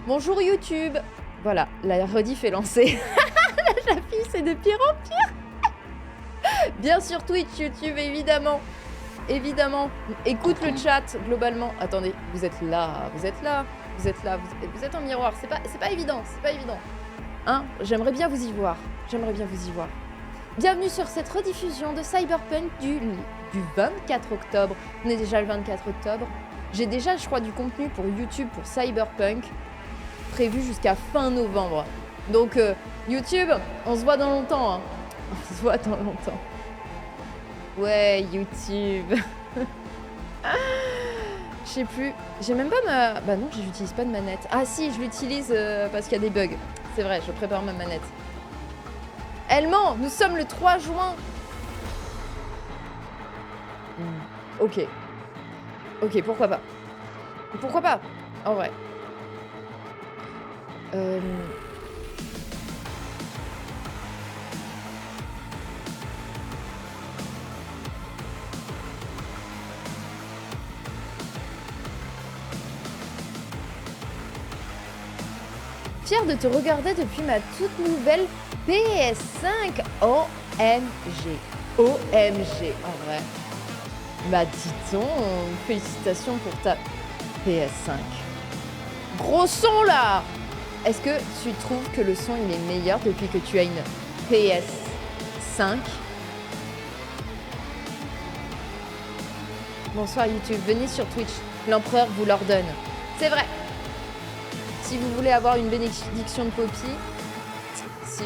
Bonjour YouTube. Voilà, la rediff est lancée. La fille, c'est de pire en pire. Bien sûr Twitch, YouTube, évidemment. Évidemment. Écoute le chat, globalement. Attendez, vous êtes là, vous êtes là. Vous êtes là, vous êtes en miroir. C'est pas évident, c'est pas évident. Hein? J'aimerais bien vous y voir. J'aimerais bien vous y voir. Bienvenue sur cette rediffusion de Cyberpunk du 24 octobre. On est déjà le 24 octobre. J'ai déjà, je crois, du contenu pour YouTube, pour Cyberpunk, prévu jusqu'à fin novembre. Donc, YouTube, on se voit dans longtemps. Hein. On se voit dans longtemps. Ouais, YouTube. Je sais plus. J'ai même pas ma... Bah non, j'utilise pas de manette. Ah si, je l'utilise parce qu'il y a des bugs. C'est vrai, je prépare ma manette. Elle ment. Nous sommes le 3 juin. Ok. Ok, pourquoi pas. Pourquoi pas, en vrai. Fière de te regarder depuis ma toute nouvelle PS5. OMG. OMG, en vrai. Bah dis donc, félicitations pour ta PS5. Gros son là! Est-ce que tu trouves que le son il est meilleur depuis que tu as une PS5? Bonsoir YouTube, venez sur Twitch, l'empereur vous l'ordonne. C'est vrai. Si vous voulez avoir une bénédiction de Poppy, si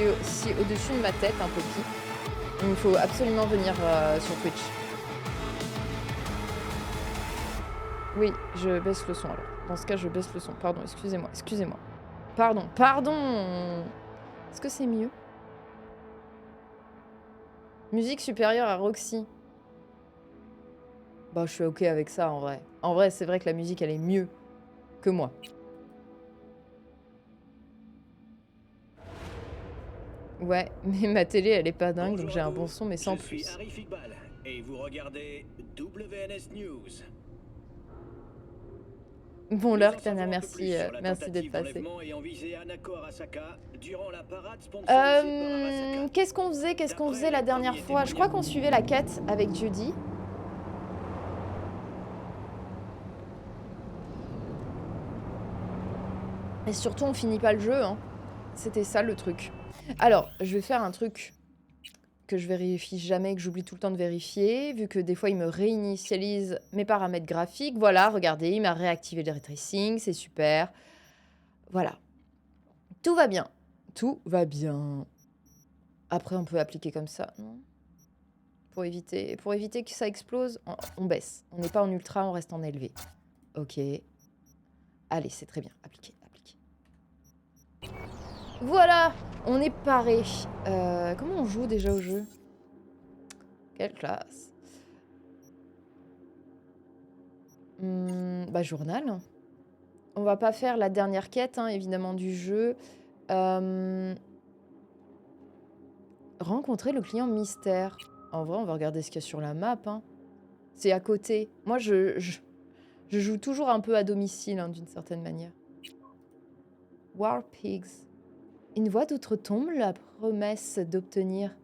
au-dessus de ma tête, un Poppy, il faut absolument venir sur Twitch. Oui, je baisse le son alors. Dans ce cas, je baisse le son. Pardon, excusez-moi, excusez-moi. Pardon, pardon. Est-ce que c'est mieux? Musique supérieure à Roxy. Bah, je suis ok avec ça en vrai. En vrai, c'est vrai que la musique, elle est mieux que moi. Ouais, mais ma télé, elle est pas dingue, donc j'ai un bon son, mais sans plus. Je suis Harry Figbal, et vous regardez WNS News. Bon, Lurk, Tana, merci, merci d'être passé. Qu'est-ce qu'on faisait la dernière fois? Je crois qu'on suivait la quête avec Judy. Et surtout, on finit pas le jeu, hein. C'était ça le truc. Alors, je vais faire un truc que je vérifie jamais, que j'oublie tout le temps de vérifier, vu que des fois, il me réinitialise mes paramètres graphiques. Voilà, regardez, il m'a réactivé le ray tracing, c'est super. Voilà. Tout va bien. Tout va bien. Après, on peut appliquer comme ça, non? Pour éviter que ça explose, on baisse. On n'est pas en ultra, on reste en élevé. Ok. Allez, c'est très bien. Appliquer, appliquer. Voilà, on est paré. Comment on joue déjà au jeu? Quelle classe. Bah, journal. On va pas faire la dernière quête, hein, évidemment, du jeu. Rencontrer le client mystère. En vrai, on va regarder ce qu'il y a sur la map. Hein. C'est à côté. Moi, je joue toujours un peu à domicile, hein, d'une certaine manière. War Pigs. Une voix d'outre-tombe, la promesse d'obtenir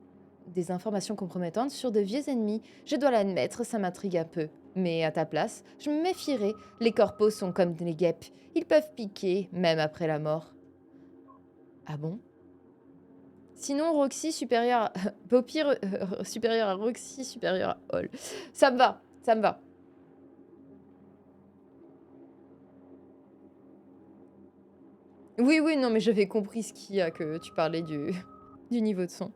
des informations compromettantes sur de vieux ennemis. Je dois l'admettre, ça m'intrigue un peu. Mais à ta place, je me méfierais. Les corpos sont comme des guêpes. Ils peuvent piquer, même après la mort. Ah bon? Sinon, Roxy supérieur à... Poppy supérieur à Roxy, supérieur à Hall. Ça me va, ça me va. Oui, oui, non, mais j'avais compris ce qu'il y a, que tu parlais du niveau de son.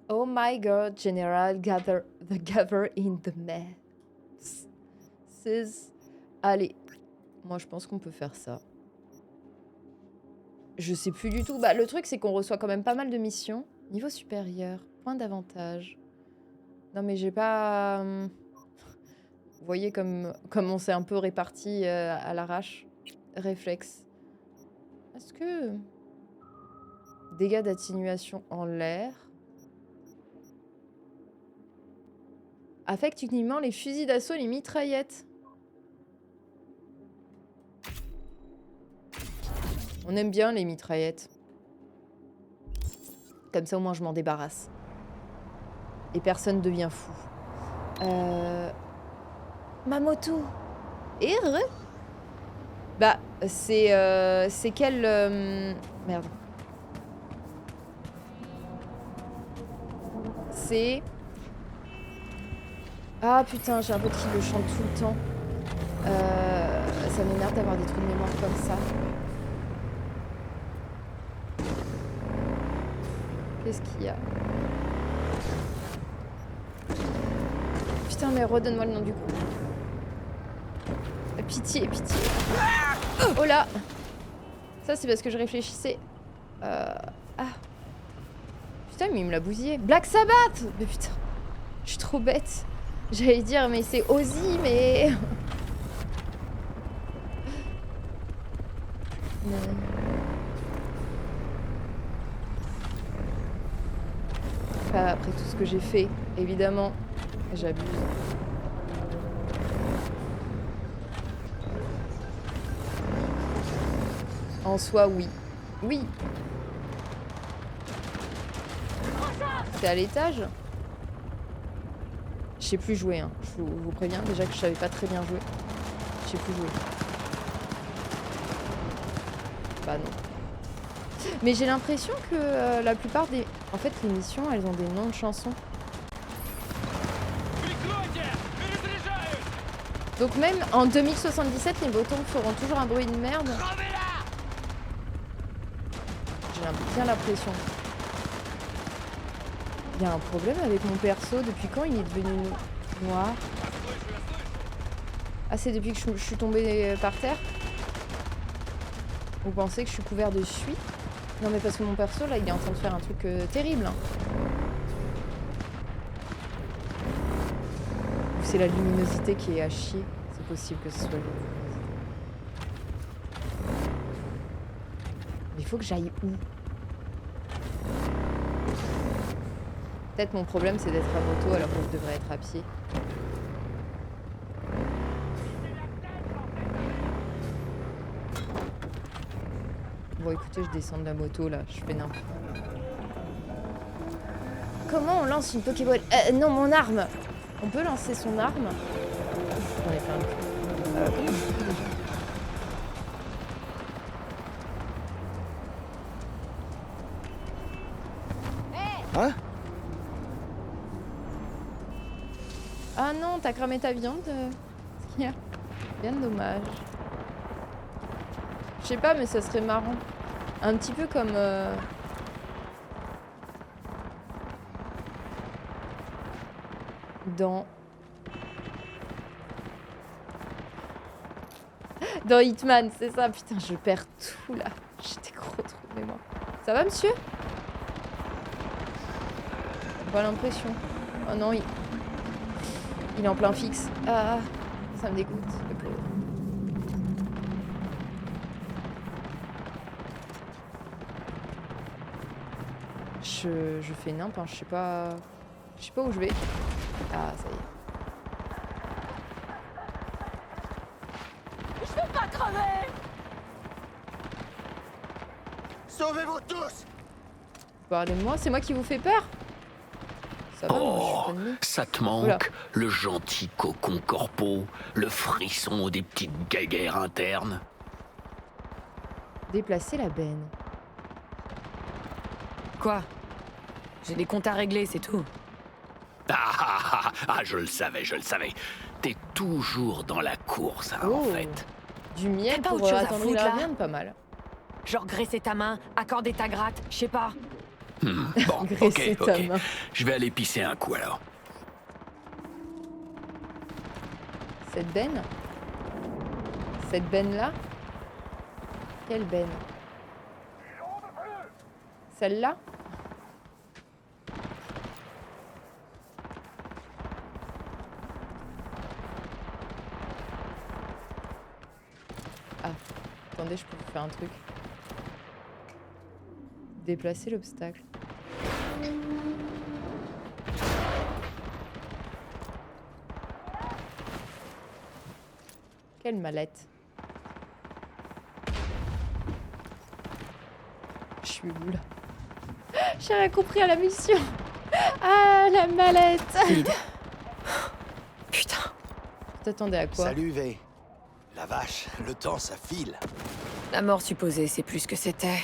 Oh my god, General, gather in the mess. Allez, moi je pense qu'on peut faire ça. Je sais plus du tout. Bah, le truc, c'est qu'on reçoit quand même pas mal de missions. Niveau supérieur, point d'avantage. Non, mais j'ai pas... Vous voyez comme on s'est un peu réparti à l'arrache. Réflexe. Est-ce que... Dégâts d'atténuation en l'air. Affecte uniquement les fusils d'assaut et les mitraillettes. On aime bien les mitraillettes. Comme ça, au moins, je m'en débarrasse. Et personne devient fou. Ma moto. Et bah, c'est quelle... Merde. C'est... Ah putain, j'ai un pote qui le chante tout le temps. Ça m'énerve d'avoir des trous de mémoire comme ça. Qu'est-ce qu'il y a? Putain, mais redonne-moi le nom du groupe. Pitié, pitié. Oh là! Ça, c'est parce que je réfléchissais. Ah. Putain, mais il me l'a bousillé. Black Sabbath! Mais putain, je suis trop bête. J'allais dire, mais c'est Ozzy, mais... Enfin, après tout ce que j'ai fait, évidemment, j'abuse. En soi, oui. Oui. C'est à l'étage? Je sais plus jouer, hein. Je vous préviens déjà que je savais pas très bien jouer. Je sais plus jouer. Bah non. Mais j'ai l'impression que la plupart des... En fait, les missions, elles ont des noms de chansons. Donc même en 2077, les motos feront toujours un bruit de merde. J'ai bien l'impression. Il y a un problème avec mon perso. Depuis quand il est devenu noir? Ah, c'est depuis que je suis tombée par terre? Vous pensez que je suis couvert de suie? Non mais parce que mon perso là il est en train de faire un truc terrible. Hein. Ou c'est la luminosité qui est à chier. C'est possible que ce soit la luminosité. Mais il faut que j'aille où? Peut-être mon problème c'est d'être à moto alors que je devrais être à pied. Bon écoutez, je descends de la moto là, je fais n'importe quoi. Comment on lance une Pokéball? Non, mon arme. On peut lancer son arme? J'en ai plein le cul. Comment on fait déjà? Hein? Ah non, t'as cramé ta viande? Bien dommage. Je sais pas, mais ça serait marrant. Un petit peu comme... Dans Hitman, c'est ça. Putain, je perds tout là. J'étais gros trou de mémoire. Ça va, monsieur? J'ai pas l'impression. Oh non, il est en plein fixe. Ah, ça me dégoûte. Le pauvre. Je fais nimp, hein. Je sais pas où je vais. Ah, ça y est. Je veux pas crever! Sauvez-vous tous! Parlez de moi, c'est moi qui vous fais peur? Ça va, moi, je suis pas de nuit. Ça te manque, Oula. le gentil cocon corpo, le frisson des petites guéguerres internes. Déplacer la benne. Quoi? J'ai des comptes à régler, c'est tout. Je le savais. T'es toujours dans la course, hein, en Oh. fait. Du miel T'as pas pour autre chose à attendrir foutre, la là? viande, pas mal. Genre graisser ta main, accorder ta gratte, je sais pas. Bon, Graisser ta main. Je vais aller pisser un coup alors. Cette benne? Cette benne-là? Quelle benne? Celle-là? Ah, attendez, je peux vous faire un truc. Déplacer l'obstacle. Quelle mallette. boule. J'ai rien compris à la mission. Ah, la mallette. Vide. Putain. Tu t'attendais à quoi? Salut, V. La vache, le temps, ça file. La mort supposée, c'est plus que c'était.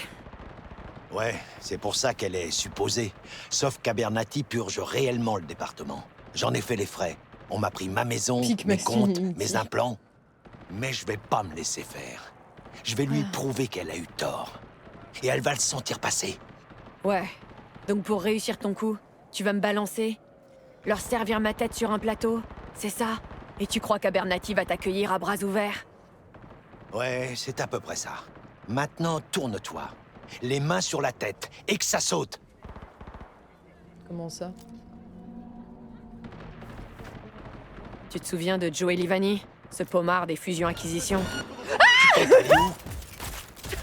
Ouais, c'est pour ça qu'elle est supposée. Sauf qu'Abernathy purge réellement le département. J'en ai fait les frais. On m'a pris ma maison, Pique mes comptes, masculinity. mes implants. Mais je vais pas me laisser faire. Je vais lui prouver qu'elle a eu tort. Et elle va le sentir passer. Ouais. Donc pour réussir ton coup, tu vas me balancer? Leur servir ma tête sur un plateau? C'est ça? Et tu crois qu'Abernathy va t'accueillir à bras ouverts? Ouais, c'est à peu près ça. Maintenant, tourne-toi. Les mains sur la tête, et que ça saute. Comment ça? Tu te souviens de Joey Livani? Ce pommard des fusions-acquisitions?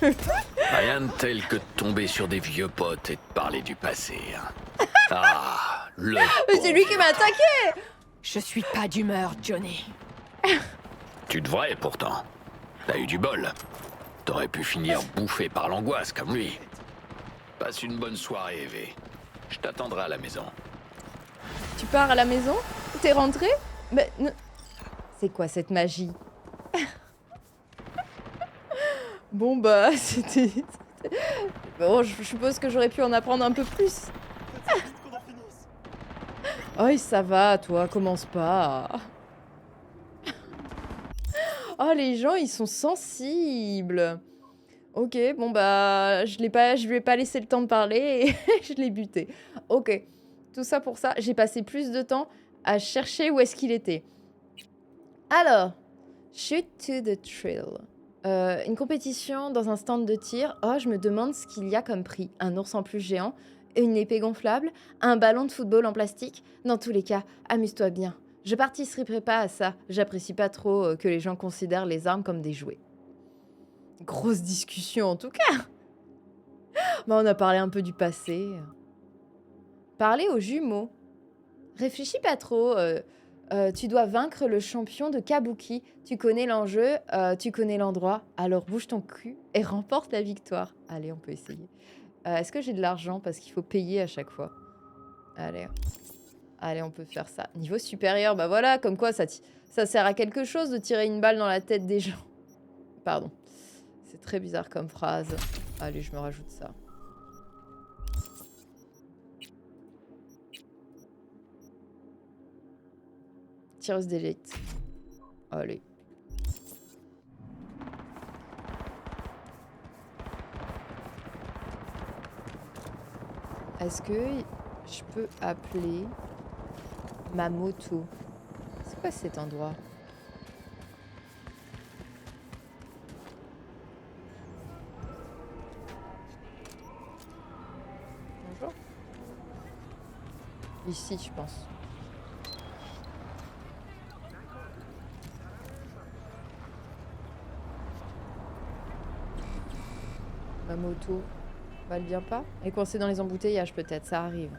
Rien de tel que de tomber sur des vieux potes et de parler du passé. Hein. Ah, le Mais c'est lui qui m'a attaqué! Je suis pas d'humeur, Johnny. Tu devrais pourtant. T'as eu du bol. T'aurais pu finir bouffé par l'angoisse comme lui. Passe une bonne soirée, V. Je t'attendrai à la maison. Tu pars à la maison? T'es rentré? Mais... C'est quoi cette magie? Bon bah, c'était... Bon, je suppose que j'aurais pu en apprendre un peu plus. Oh, ça va, toi, commence pas. Oh, les gens, ils sont sensibles. Ok, bon bah, je lui ai pas laissé le temps de parler et je l'ai buté. Ok, tout ça pour ça, j'ai passé plus de temps à chercher où est-ce qu'il était. Alors, shoot to the thrill. Une compétition dans un stand de tir. Oh, je me demande ce qu'il y a comme prix. Un ours en plus géant, une épée gonflable, un ballon de football en plastique. Dans tous les cas, amuse-toi bien. Je participerai pas à ça. J'apprécie pas trop que les gens considèrent les armes comme des jouets. Grosse discussion en tout cas. Bah, on a parlé un peu du passé. Parler aux jumeaux. Réfléchis pas trop. Tu dois vaincre le champion de Kabuki. Tu connais l'enjeu, tu connais l'endroit. Alors bouge ton cul et remporte la victoire. Allez, on peut essayer. Est-ce que j'ai de l'argent? Parce qu'il faut payer à chaque fois. Allez. Allez, on peut faire ça. Niveau supérieur, bah voilà, comme quoi ça sert à quelque chose de tirer une balle dans la tête des gens. Pardon. C'est très bizarre comme phrase. Allez, je me rajoute ça. Tireuse d'élite. Allez. Est-ce que je peux appeler ma moto? C'est quoi cet endroit? Bonjour. Ici, je pense. Ma moto, va le bien pas? Elle est coincée dans les embouteillages peut-être, ça arrive.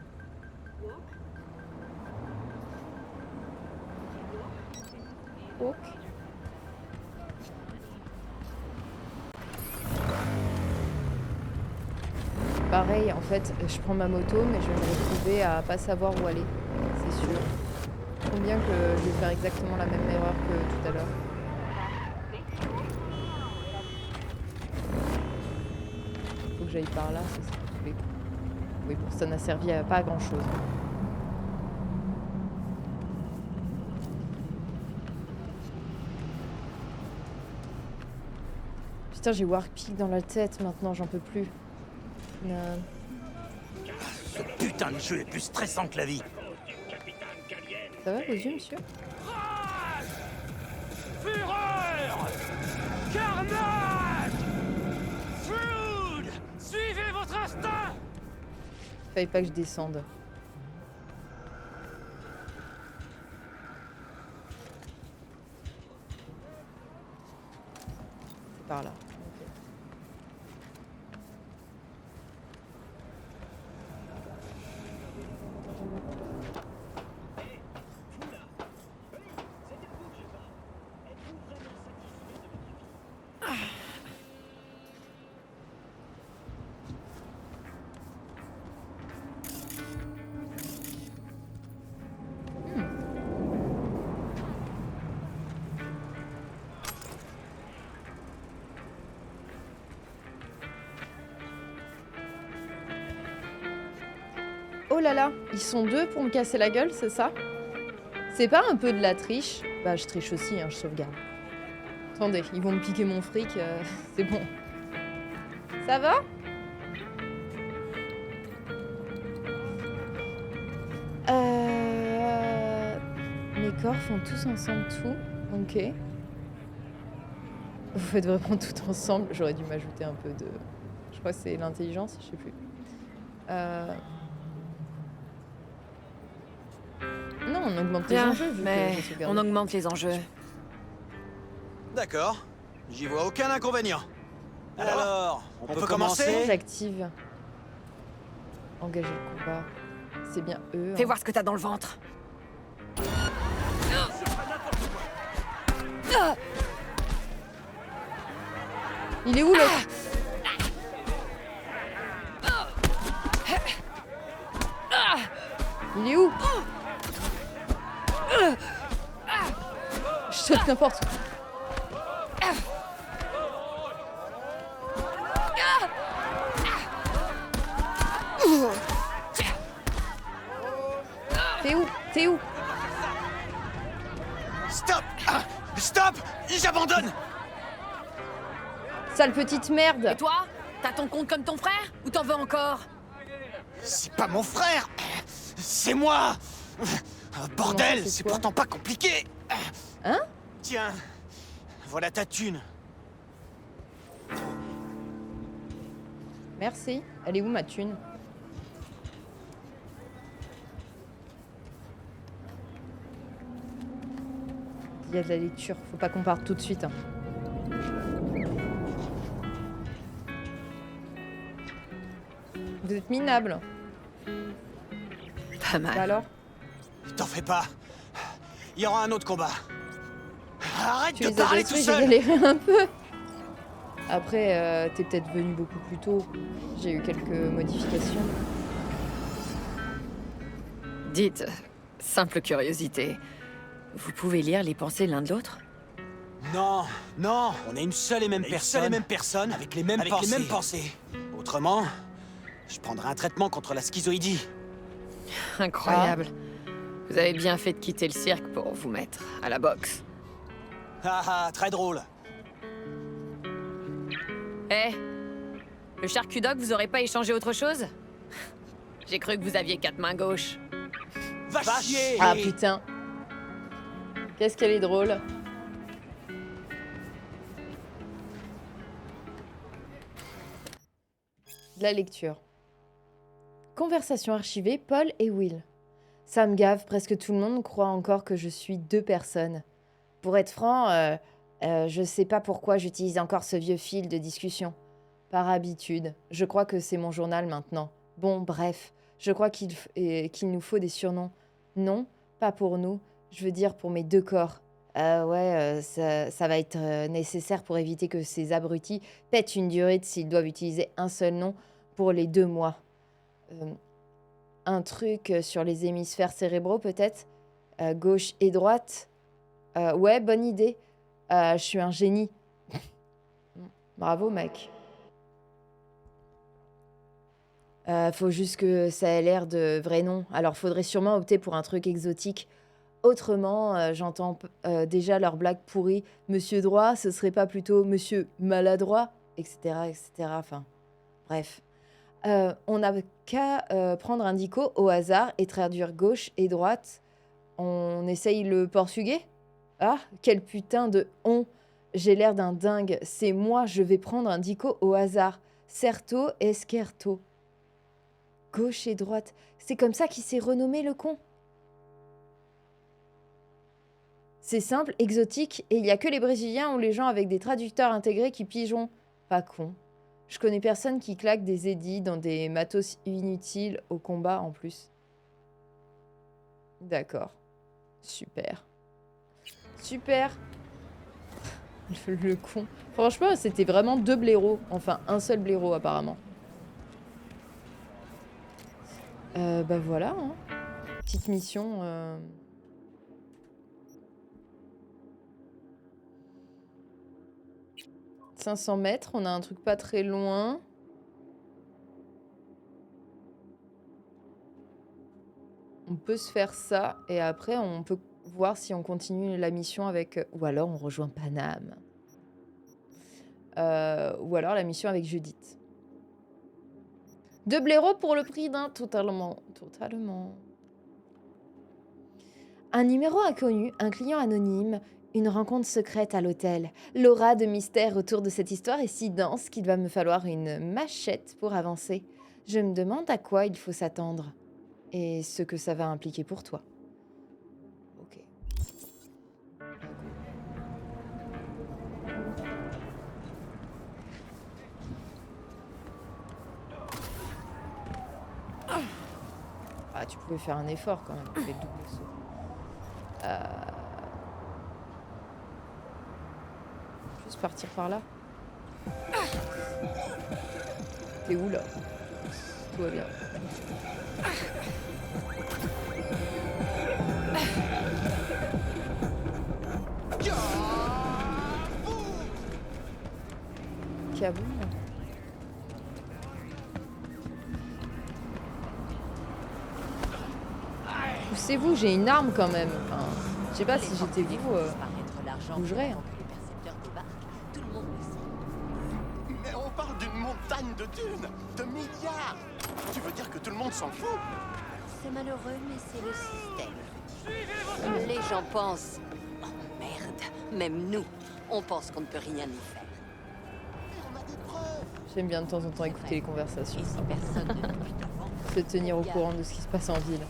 Ok. Pareil, en fait, je prends ma moto, mais je vais me retrouver à pas savoir où aller, c'est sûr. Je trouve bien que je vais faire exactement la même erreur que tout à l'heure. Faut que j'aille par là, c'est ça. Oui. Oui, bon, ça n'a servi à pas à grand chose. Putain, j'ai Warpig dans la tête maintenant, j'en peux plus. Ce putain de jeu est plus stressant que la vie. Ça va vos yeux, monsieur? Fureur! Carnage! Food! Suivez votre instinct! Fallait pas que je descende. C'est par là. Ok. Oh là là, ils sont deux pour me casser la gueule, c'est ça? C'est pas un peu de la triche? Bah je triche aussi, hein, je sauvegarde. Attendez, ils vont me piquer mon fric, c'est bon. Ça va? Mes corps font tous ensemble tout. Ok. Vous faites vraiment tout ensemble. J'aurais dû m'ajouter un peu de... Je crois que c'est l'intelligence, je sais plus. Non, on augmente les Bien, enjeux. vu que mais j'ai sauvegardé. on augmente les enjeux. D'accord. J'y vois aucun inconvénient. Alors, on peut commencer? Comment j'active engager le combat. C'est bien eux. Fais hein. voir ce que t'as dans le ventre. Il est où l'autre? Il est où? Je saute n'importe où. T'es où? T'es où? Stop! Stop! J'abandonne! Sale petite merde! Et toi? T'as ton compte comme ton frère? Ou t'en veux encore? C'est pas mon frère! C'est moi! Bordel, c'est c'est quoi? pourtant pas compliqué! Hein? Tiens, voilà ta thune. Merci. Elle est où ma thune? Il y a de la lecture. Faut pas qu'on parte tout de suite. hein. Vous êtes minable. Pas mal. Bah alors? T'en fais pas. Il y aura un autre combat. Arrête Tu de les as parler tout détruits, j'ai seul! galéré un peu. Après, t'es peut-être venu beaucoup plus tôt. J'ai eu quelques modifications. Dites, simple curiosité, vous pouvez lire les pensées l'un de l'autre? Non, non, on est une seule et même personne, avec les mêmes pensées. Autrement, je prendrai un traitement contre la schizoïdie. Incroyable. Vous avez bien fait de quitter le cirque pour vous mettre à la boxe. Ah ah, très drôle. Eh, le charcudoc, vous aurez pas échangé autre chose? J'ai cru que vous aviez 4 mains gauches. Va chier! Ah putain. Qu'est-ce qu'elle est drôle. De la lecture. Conversation archivée, Paul et Will. Ça me gave, presque tout le monde croit encore que je suis deux personnes. Pour être franc, je sais pas pourquoi j'utilise encore ce vieux fil de discussion. Par habitude, je crois que c'est mon journal maintenant. Bon, bref, je crois qu'il nous faut des surnoms. Non, pas pour nous, je veux dire pour mes deux corps. Ça va être nécessaire pour éviter que ces abrutis pètent une durite s'ils doivent utiliser un seul nom pour les 2 mois. Un truc sur les hémisphères cérébraux peut-être, gauche et droite. Ouais, bonne idée. Je suis un génie. Bravo, mec. Faut juste que ça ait l'air de vrai nom. Alors, faudrait sûrement opter pour un truc exotique. Autrement, j'entends déjà leurs blagues pourries. Monsieur droit, ce serait pas plutôt monsieur maladroit, etc., etc. Enfin, bref. On n'a qu'à prendre un dico au hasard et traduire gauche et droite. On essaye le portugais? Ah, quel putain de on! J'ai l'air d'un dingue. C'est moi, je vais prendre un dico au hasard. Certo, esquerto. Gauche et droite. C'est comme ça qu'il s'est renommé, le con. C'est simple, exotique, et il y a que les Brésiliens ou les gens avec des traducteurs intégrés qui pigeront. Pas con. Je connais personne qui claque des édits dans des matos inutiles au combat en plus. D'accord. Super. Super. Le con. Franchement, c'était vraiment 2 blaireaux. Enfin, un seul blaireau apparemment. Bah voilà. Hein. Petite mission. 500 mètres, on a un truc pas très loin. On peut se faire ça et après on peut voir si on continue la mission avec... Ou alors on rejoint Paname. Ou alors la mission avec Judith. 2 blaireaux pour le prix d'un totalement. Totalement. Un numéro inconnu, un client anonyme, une rencontre secrète à l'hôtel. L'aura de mystère autour de cette histoire est si dense qu'il va me falloir une machette pour avancer. Je me demande à quoi il faut s'attendre. Et ce que ça va impliquer pour toi. Ok. Ah, tu pouvais faire un effort quand même, tu fais le double saut. Juste partir par là. T'es où là? Tout va bien. Kaboum. Poussez-vous, j'ai une arme quand même. Enfin, je sais pas si j'étais vous, je bougerais. Hein. Mais on parle d'une montagne de dunes, de milliards. Tu veux dire que tout le monde s'en fout? C'est malheureux, mais c'est le système. Les gens pensent... Oh merde, même nous, on pense qu'on ne peut rien y faire. On a des preuves. J'aime bien de temps en temps écouter les conversations. Et si personne ne touche devant, Se tenir au courant de ce qui se passe en ville.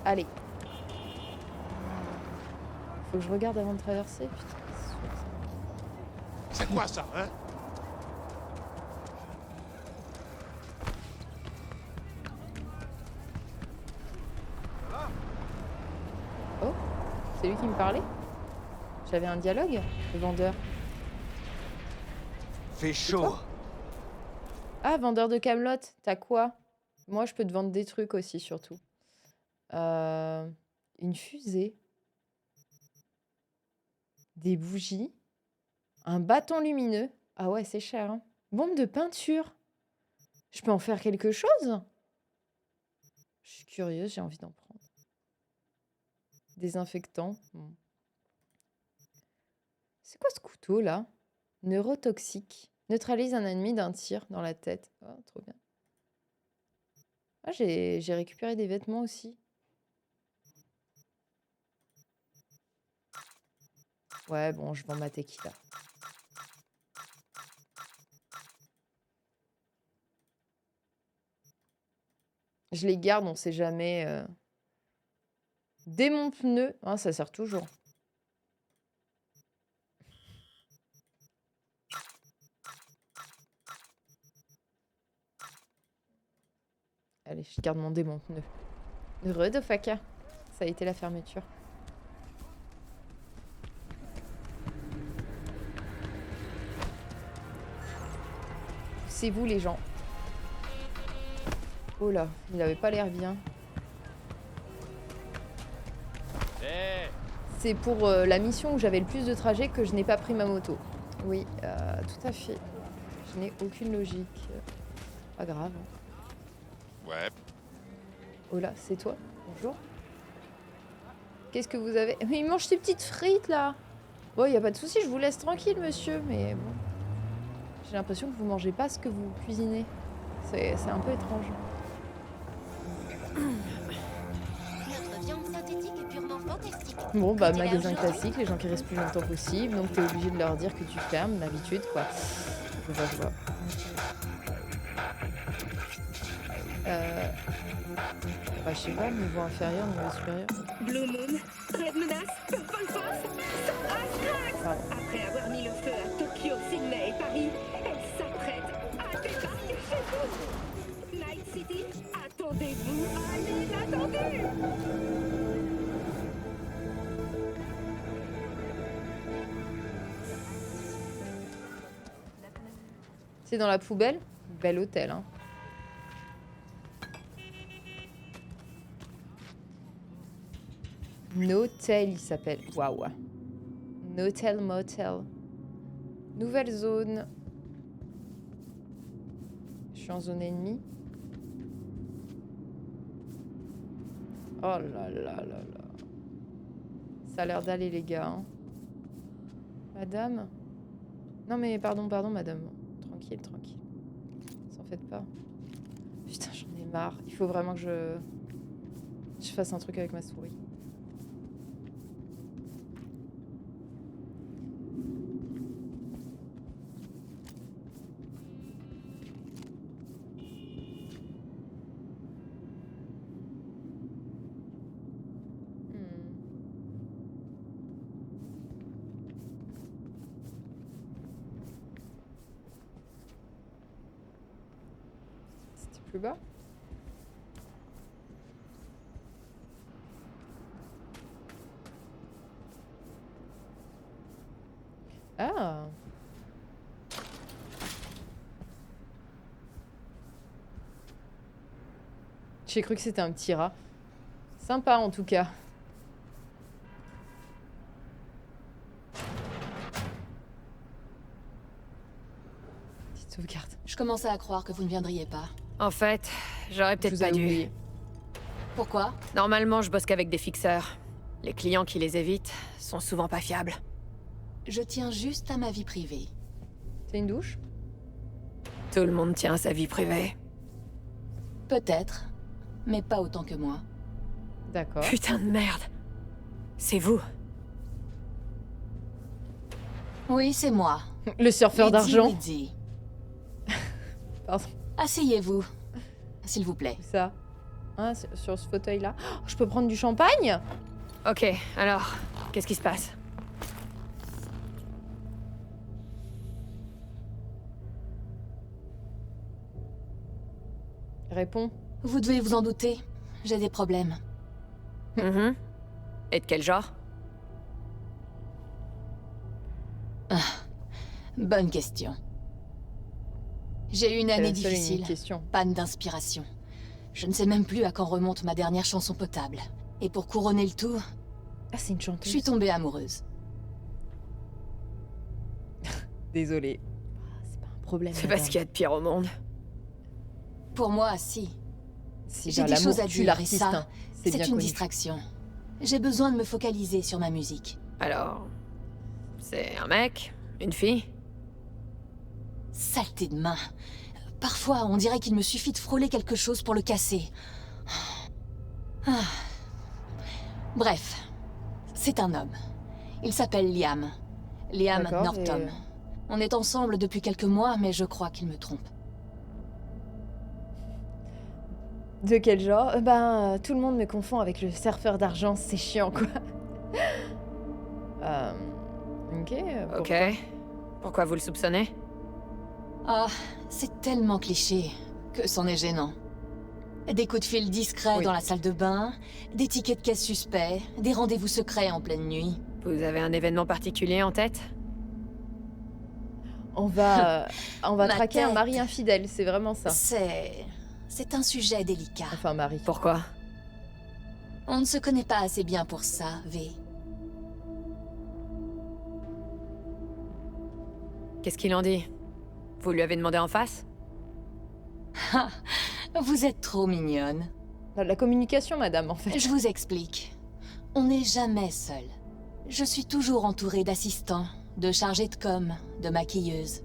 Allez. Faut que je regarde avant de traverser. Putain, C'est quoi ça, hein? oh, c'est lui qui me parlait? J'avais un dialogue, le vendeur. Fait chaud. Ah, vendeur de Camelot, t'as quoi? Moi, je peux te vendre des trucs aussi, surtout. Une fusée. Des bougies. Un bâton lumineux. Ah ouais, c'est cher, hein. Bombe de peinture. Je peux en faire quelque chose? Je suis curieuse, j'ai envie d'en prendre. Désinfectant. Bon. C'est quoi ce couteau, là? Neurotoxique. Neutralise un ennemi d'un tir dans la tête. Oh, trop bien. Ah, j'ai récupéré des vêtements aussi. Ouais, bon, je vends ma tequila. Je les garde, on sait jamais. Démonte-pneu. Ah, ça sert toujours. Allez, je garde mon démonte-pneu. Heureux de Faka. Ça a été la fermeture. C'est vous les gens. Oh là, il avait pas l'air bien. C'est pour la mission où j'avais le plus de trajets que je n'ai pas pris ma moto. Oui, tout à fait. Je n'ai aucune logique. Pas grave. Ouais. Oh là, c'est toi? Bonjour. Qu'est-ce que vous avez? Mais il mange ses petites frites là. Bon, il n'y a pas de souci, je vous laisse tranquille, monsieur, mais bon. J'ai l'impression que vous mangez pas ce que vous cuisinez. C'est un peu étrange. notre viande synthétique est purement fantastique. Bon, bah, magasin classique, les gens qui restent plus longtemps possible, donc t'es obligé de leur dire que tu fermes, l'habitude, quoi. Je vois. Bah, je sais pas, niveau inférieur, niveau supérieur. Blue Moon, Red Menace, Purple Force, Astral. Pardon. Après avoir mis le feu à Tokyo, Sydney et Paris, elle s'apprête à débarquer chez vous. Night City, attendez-vous à l'inattendu. C'est dans la poubelle? Bel hôtel, hein. Notel, il s'appelle. Waouh. Notel Motel. Nouvelle zone. Je suis en zone ennemie. Oh là là là là. Ça a l'air d'aller, les gars. Hein. Madame? Non mais pardon, madame. Tranquille, tranquille. S'en faites pas. Putain, j'en ai marre. Il faut vraiment que je fasse un truc avec ma souris. Plus bas. Ah. J'ai cru que c'était un petit rat. Sympa en tout cas. Petite sauvegarde. Je commençais à croire que vous ne viendriez pas. En fait, j'aurais peut-être pas dû. Oublié. Pourquoi? Normalement, je bosse qu'avec des fixeurs. Les clients qui les évitent sont souvent pas fiables. Je tiens juste à ma vie privée. C'est une douche? Tout le monde tient à sa vie privée. Peut-être, mais pas autant que moi. D'accord. Putain de merde. C'est vous. Oui, c'est moi. Le surfeur d'argent. Lydie. Pardon. Asseyez-vous, s'il vous plaît. Ça. Hein, sur ce fauteuil-là. Oh, je peux prendre du champagne? Ok, alors, qu'est-ce qui se passe? Réponds. Vous devez vous en douter, j'ai des problèmes. Mhm. Et de quel genre? Bonne question. J'ai eu une année difficile, question. panne d'inspiration. Je ne sais même plus à quand remonte ma dernière chanson potable. Et pour couronner le tout, Ah, c'est une chanteuse. je suis tombée amoureuse. Désolée. C'est pas un problème. C'est pas ce qu'il y a de pire au monde. Pour moi, si. Si, J'ai bah, des l'amour choses à tue dire et l'artiste, ça, hein. C'est c'est bien une connu. distraction. J'ai besoin de me focaliser sur ma musique. Alors, c'est un mec? Une fille? Saleté de main. Parfois, on dirait qu'il me suffit de frôler quelque chose pour le casser. Ah. Bref, c'est un homme. Il s'appelle Liam. Liam D'accord, Norton. et- On est ensemble depuis quelques mois, mais je crois qu'il me trompe. De quel genre? Tout le monde me confond avec le surfeur d'argent, c'est chiant quoi. Ok. Ok. Pourquoi vous le soupçonnez? Ah, c'est tellement cliché que c'en est gênant. Des coups de fil discrets Oui. dans la salle de bain, des tickets de caisse suspects, des rendez-vous secrets en pleine nuit. Vous avez un événement particulier en tête? On va Ma traquer un tête. mari infidèle, c'est vraiment ça. C'est un sujet délicat. Enfin, mari. Pourquoi? On ne se connaît pas assez bien pour ça, V. Qu'est-ce qu'il en dit? Vous lui avez demandé en face? Vous êtes trop mignonne. La communication, madame, en fait. Je vous explique. On n'est jamais seul. Je suis toujours entourée d'assistants, de chargés de com, de maquilleuses.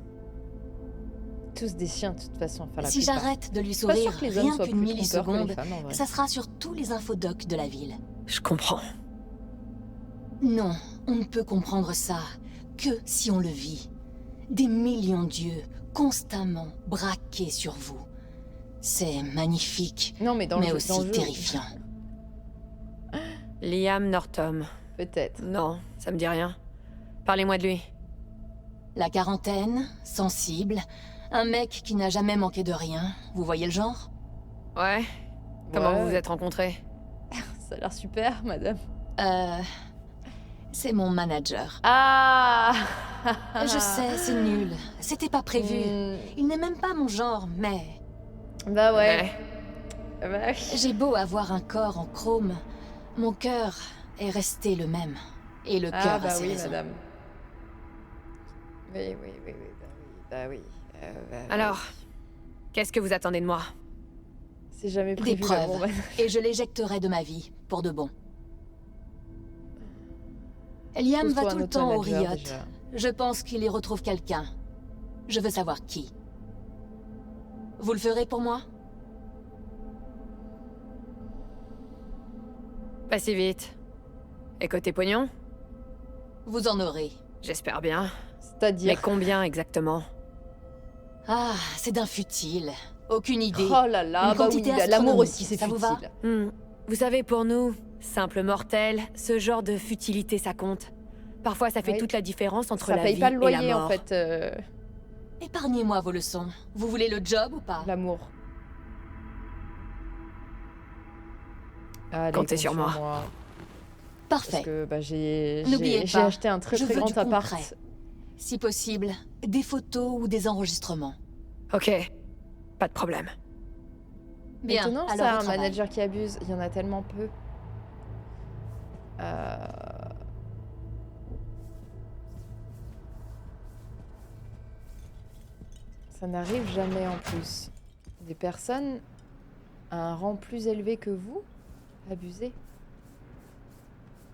Tous des chiens, de toute façon. Enfin, la Si plupart. j'arrête de lui Je suis pas sourire sûre que les hommes rien soient qu'une plus trompeurs que les milliseconde, femmes, en vrai. ça sera sur tous les infodocs de la ville. Je comprends. Non, on ne peut comprendre ça que si on le vit. Des millions d'yeux constamment braqués sur vous. C'est magnifique, Non, mais dans mais le jeu, aussi dans le jeu. terrifiant. Liam Norton. Peut-être. Non, ça me dit rien. Parlez-moi de lui. La quarantaine, sensible, un mec qui n'a jamais manqué de rien. Vous voyez le genre? Ouais. Comment Ouais. vous vous êtes rencontrés? Ça a l'air super, madame. C'est mon manager. Ah Je sais, c'est nul. C'était pas prévu. Il n'est même pas mon genre, mais... Bah ouais. Bah oui. J'ai beau avoir un corps en chrome, mon cœur est resté le même. Et le Ah cœur bah a ses oui, raisons. madame. Oui, bah oui. Alors, qu'est-ce que vous attendez de moi? C'est jamais Des prévu. preuves. bon, bah. Et je l'éjecterai de ma vie, pour de bon. Liam va Trouve-toi tout un le autre temps au manager, Riot. déjà. Je pense qu'il y retrouve quelqu'un. Je veux savoir qui. Vous le ferez pour moi? Pas si vite. Et côté pognon? Vous en aurez. J'espère bien. Mais C'est-à-dire... combien exactement? Ah, c'est d'un futile. Aucune idée. Oh là là, Une bah oui, quantité l'amour astronomique. aussi, c'est Ça vous va? futile. Vous savez, pour nous, simples mortels, ce genre de futilité, ça compte. Parfois, ça fait Ouais. toute la différence entre Ça la paye vie pas le et la loyer, mort. en fait, Épargnez-moi vos leçons. Vous voulez le job ou pas? l'amour. Allez, Comptez compte sur moi. Parfait. Parce que bah, j'ai N'oubliez j'ai pas, acheté un très je très veux grand du appart. concret. Si possible, des photos ou des enregistrements. Ok, pas de problème. Bien, Étonnant alors ça, au un travail. manager qui abuse. Il y en a tellement peu. Ça n'arrive jamais en plus. Des personnes à un rang plus élevé que vous abuser.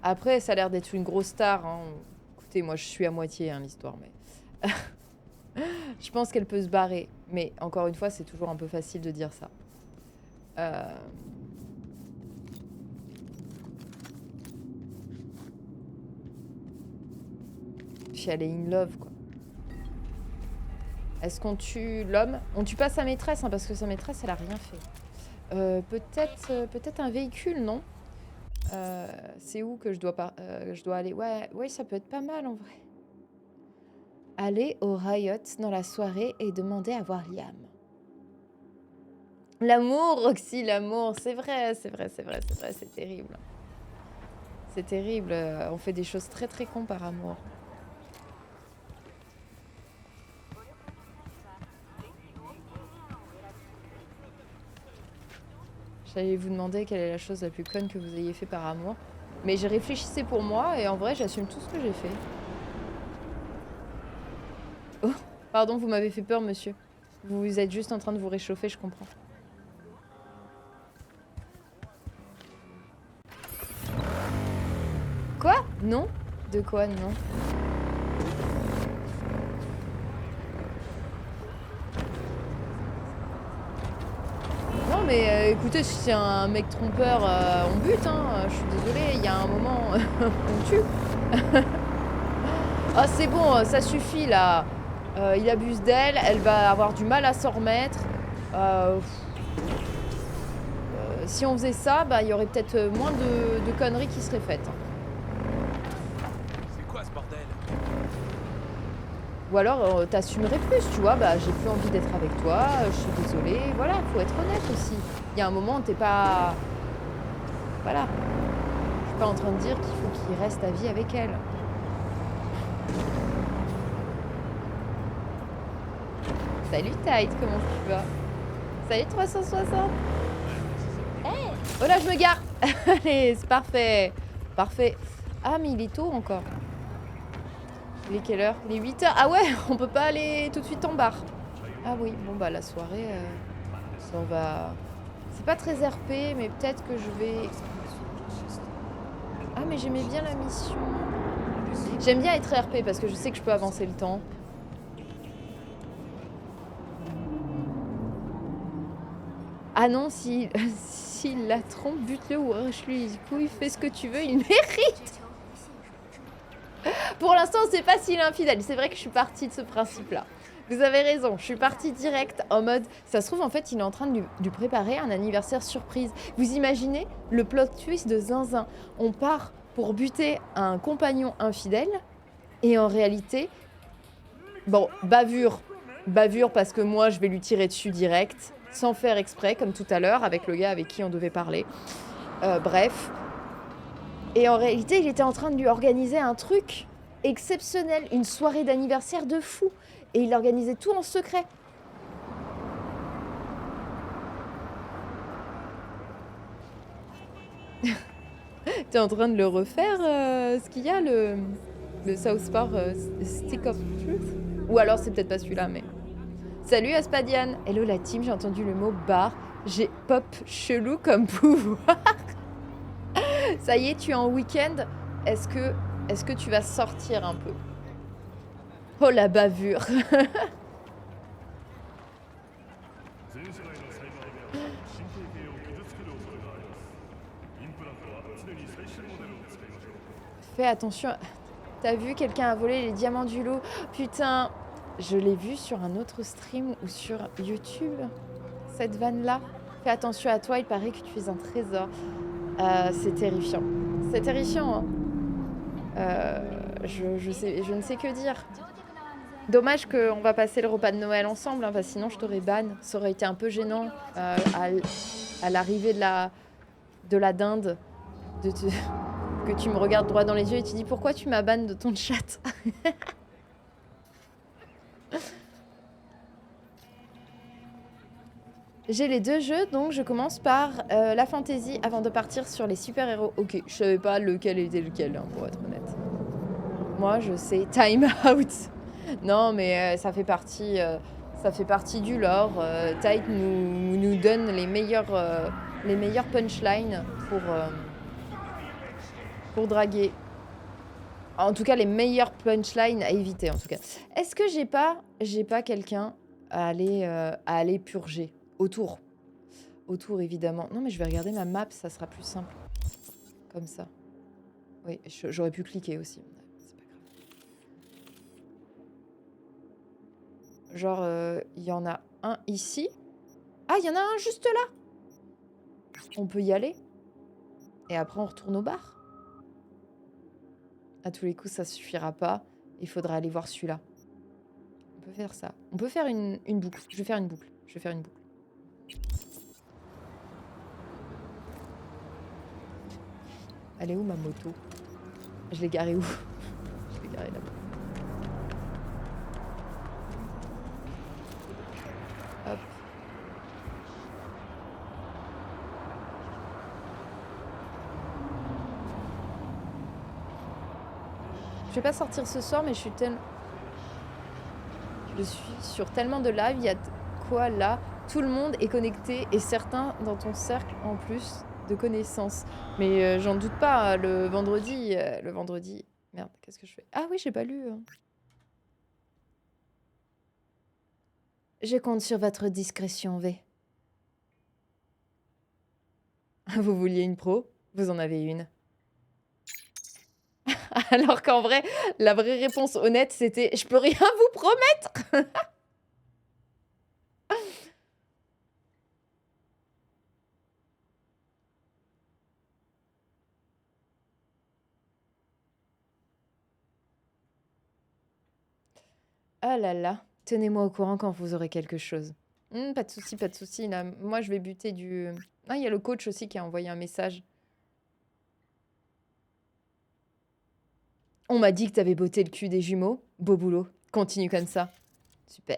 Après, ça a l'air d'être une grosse star. Hein. Écoutez, moi je suis à moitié hein, l'histoire, mais je pense qu'elle peut se barrer. Mais encore une fois, c'est toujours un peu facile de dire ça. Puis elle est in love, quoi. Est-ce qu'on tue l'homme? On tue pas sa maîtresse, hein, parce que sa maîtresse, elle a rien fait. Peut-être un véhicule, non? C'est où que je dois aller? Ouais, ça peut être pas mal, en vrai. Aller au Riot dans la soirée et demander à voir Liam. L'amour, Roxy, l'amour. C'est vrai, c'est terrible. C'est terrible. On fait des choses très très cons par amour. J'allais vous demander quelle est la chose la plus conne que vous ayez fait par amour. Mais j'ai réfléchissé pour moi et en vrai, j'assume tout ce que j'ai fait. Oh, pardon, vous m'avez fait peur, monsieur. Vous êtes juste en train de vous réchauffer, je comprends. Quoi? Non? De quoi, non? Non mais écoutez, si c'est un mec trompeur, on bute, hein. Je suis désolée, il y a un moment, on tue. Ah c'est bon, ça suffit là. Il abuse d'elle, elle va avoir du mal à s'en remettre. Si on faisait ça, bah il y aurait peut-être moins de conneries qui seraient faites. C'est quoi ce bordel? Ou alors t'assumerais plus, tu vois, bah j'ai plus envie d'être avec toi, je suis désolée, voilà, faut être honnête aussi. Il y a un moment, t'es pas... Voilà. Je suis pas en train de dire qu'il faut qu'il reste à vie avec elle. Salut Tide, comment tu vas? Salut 360. Oh là, je me gare. Allez, c'est parfait. Parfait. Ah, mais il est tôt encore. Il est quelle heure? Il est 8h. Ah ouais, on peut pas aller tout de suite en bar. Ah oui, bon bah la soirée, ça on va... C'est pas très RP, mais peut-être que je vais... Ah mais j'aimais bien la mission. J'aime bien être RP parce que je sais que je peux avancer le temps. Ah non, s'il la trompe, bute-le ou arrache-lui les couilles, fais ce que tu veux, il mérite. Pour l'instant, on sait pas s'il est infidèle. C'est vrai que je suis partie de ce principe-là. Vous avez raison, je suis partie direct en mode... Ça se trouve, en fait, il est en train de lui préparer un anniversaire surprise. Vous imaginez le plot twist de Zinzin? On part pour buter un compagnon infidèle et en réalité... Bon, bavure parce que moi, je vais lui tirer dessus direct, sans faire exprès, comme tout à l'heure, avec le gars avec qui on devait parler. Bref... Et en réalité, il était en train de lui organiser un truc exceptionnel, une soirée d'anniversaire de fou. Et il organisait tout en secret. T'es en train de le refaire, ce qu'il y a, le South Park Stick of Truth? Ou alors c'est peut-être pas celui-là, mais... Salut Aspadian. Hello la team, j'ai entendu le mot bar. J'ai pop chelou comme pouvoir. Ça y est, tu es en week-end. Est-ce que tu vas sortir un peu? Oh la bavure. Fais attention. T'as vu, quelqu'un a volé les diamants du loup. Putain, je l'ai vu sur un autre stream ou sur YouTube. Cette vanne-là. Fais attention à toi, il paraît que tu es un trésor. C'est terrifiant. C'est terrifiant, hein. Je ne sais que dire. Dommage qu'on va passer le repas de Noël ensemble, hein, parce que sinon je t'aurais ban. Ça aurait été un peu gênant à l'arrivée de la dinde. Que tu me regardes droit dans les yeux et tu dis pourquoi tu m'as ban de ton chat. J'ai les deux jeux, donc je commence par la fantasy avant de partir sur les super-héros. Ok, je savais pas lequel était lequel, hein, pour être honnête. Moi, je sais Time Out. Non, mais ça fait partie du lore. Tide nous donne les meilleurs punchlines pour draguer. En tout cas, les meilleurs punchlines à éviter, en tout cas. Est-ce que j'ai pas quelqu'un à aller purger? Autour, évidemment. Non, mais je vais regarder ma map, ça sera plus simple. Comme ça. Oui, j'aurais pu cliquer aussi. C'est pas grave. Genre, il y en a un ici. Ah, il y en a un juste là. On peut y aller. Et après, on retourne au bar. À tous les coups, ça suffira pas. Il faudra aller voir celui-là. On peut faire ça. On peut faire une boucle. Je vais faire une boucle. Elle est où ma moto? Je l'ai garée où? Je l'ai garée là-bas. Hop. Je vais pas sortir ce soir, mais je suis sur tellement de live, il y a quoi là? Tout le monde est connecté et certains dans ton cercle en plus de connaissances. Mais j'en doute pas, le vendredi... Merde, qu'est-ce que je fais? Ah oui, j'ai pas lu. Je compte sur votre discrétion, V. Vous vouliez une pro? Vous en avez une. Alors qu'en vrai, la vraie réponse honnête, c'était « Je peux rien vous promettre !» Ah là là, tenez-moi au courant quand vous aurez quelque chose. Pas de souci, pas de souci. Là, moi, je vais buter du... Ah, il y a le coach aussi qui a envoyé un message. On m'a dit que t'avais botté le cul des jumeaux. Beau boulot. Continue comme ça. Super.